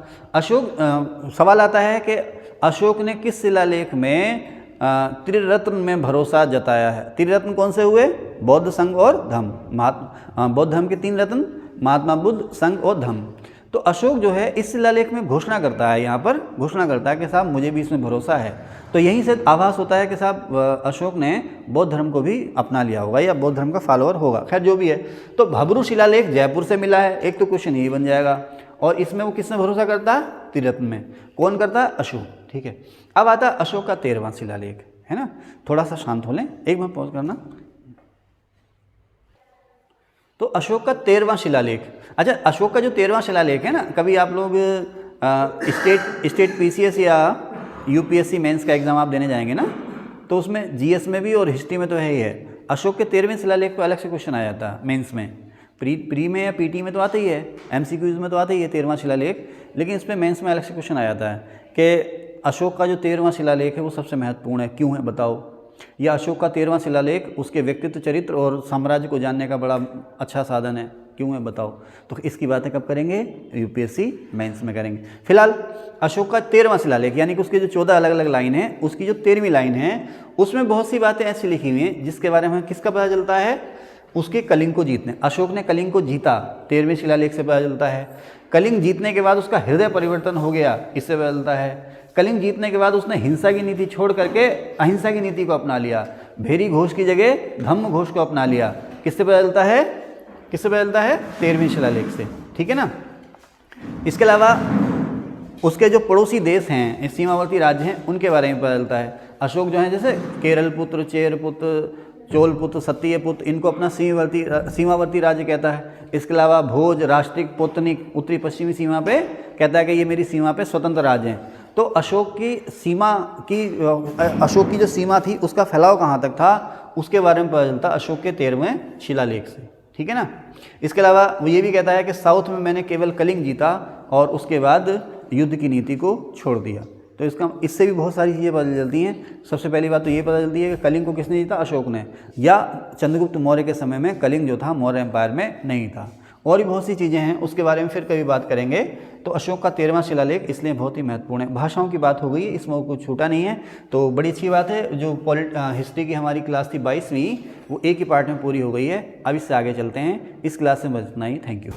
सवाल आता है कि अशोक ने किस शिलालेख में त्रिरत्न में भरोसा जताया है। त्रिरत्न कौन से हुए? बौद्ध, संघ और धम्म। बौद्ध धर्म के 3 रत्न, महात्मा बुद्ध, संघ और धम्म। तो अशोक जो है इस शिलालेख में घोषणा करता है, यहाँ पर घोषणा करता है कि साहब मुझे भी इसमें भरोसा है। तो यहीं से आभास होता है कि साहब अशोक ने बौद्ध धर्म को भी अपना लिया होगा या बौद्ध धर्म का फॉलोअर होगा। खैर जो भी है, तो भबरू शिलालेख जयपुर से मिला है, एक तो क्वेश्चन यही बन जाएगा। और इसमें वो किसने भरोसा करता है? त्रिरत्न में। कौन करता है? अशोक। ठीक है, अब आता है अशोक का 13वां शिलालेख, है ना। थोड़ा सा शांत हो लें, एक मिनट पॉज करना। तो अशोक का 13वां शिलालेख। अच्छा, अशोक का जो 13वां शिलालेख है ना, कभी आप लोग स्टेट पीसीएस या यूपीएससी मेंस का एग्ज़ाम आप देने जाएंगे ना, तो उसमें जीएस में भी और हिस्ट्री में तो है ही है। अशोक के 13वें शिलालेख पर अलग से क्वेश्चन आ जाता है मेंस में। प्री में या पीटी में तो आता ही है, एमसीक्यूज में तो आता ही है 13वां शिलालेख, लेकिन इस पर मेंस में अलग से क्वेश्चन आ जाता है कि अशोक का जो 13वां शिलालेख है वो सबसे महत्वपूर्ण है, क्यों है बताओ। या अशोक का 13वां शिलालेख उसके व्यक्तित्व, चरित्र और साम्राज्य को जानने का बड़ा अच्छा साधन है, क्यों है बताओ। तो इसकी बातें कब करेंगे? यूपीएससी मेंस में करेंगे। फिलहाल अशोक का 13वां शिलालेख यानी कि उसके जो 14 अलग अलग लाइन है, उसकी जो 13वीं लाइन है उसमें बहुत सी बातें ऐसी लिखी हुई हैं जिसके बारे में किसका पता चलता है? उसके कलिंग को जीतने। अशोक ने कलिंग को जीता, 13वें शिलालेख से पता चलता है। कलिंग जीतने के बाद उसका हृदय परिवर्तन हो गया, इससे पता चलता है। कलिंग जीतने के बाद उसने हिंसा की नीति छोड़ करके अहिंसा की नीति को अपना लिया, भेरी घोष की जगह धम्म घोष को अपना लिया। किससे पता चलता है? किससे पता चलता है? 13वें शिलालेख से। ठीक है ना। इसके अलावा उसके जो पड़ोसी देश हैं, सीमावर्ती राज्य हैं, उनके बारे में पता चलता है। अशोक जो है जैसे केरल पुत्र, चेर पुत्र, चोल पुत्र, सत्तीय पुत्र, इनको अपना सीमावर्ती राज्य कहता है। इसके अलावा भोज, राष्ट्रिक, पोतनिक उत्तरी पश्चिमी सीमा पे कहता है कि ये मेरी सीमा पे स्वतंत्र राज्य हैं। तो अशोक की जो सीमा थी उसका फैलाव कहाँ तक था उसके बारे में पता चलता अशोक के 13वें शिलालेख से। ठीक है ना। इसके अलावा वो ये भी कहता है कि साउथ में मैंने केवल कलिंग जीता और उसके बाद युद्ध की नीति को छोड़ दिया। तो इससे भी बहुत सारी चीज़ें पता चलती हैं। सबसे पहली बात तो ये पता चलती है कि कलिंग को किसने जीता? अशोक ने। या चंद्रगुप्त मौर्य के समय में कलिंग जो था मौर्य एम्पायर में नहीं था। और भी बहुत सी चीज़ें हैं, उसके बारे में फिर कभी बात करेंगे। तो अशोक का 13वां शिलालेख इसलिए बहुत ही महत्वपूर्ण है। भाषाओं की बात हो गई, इसमें कुछ छूटा नहीं है, तो बड़ी अच्छी बात है। जो हिस्ट्री की हमारी क्लास थी 22वीं, वो एक ही पार्ट में पूरी हो गई है। अब इससे आगे चलते हैं। इस क्लास में बस इतना ही। Thank you.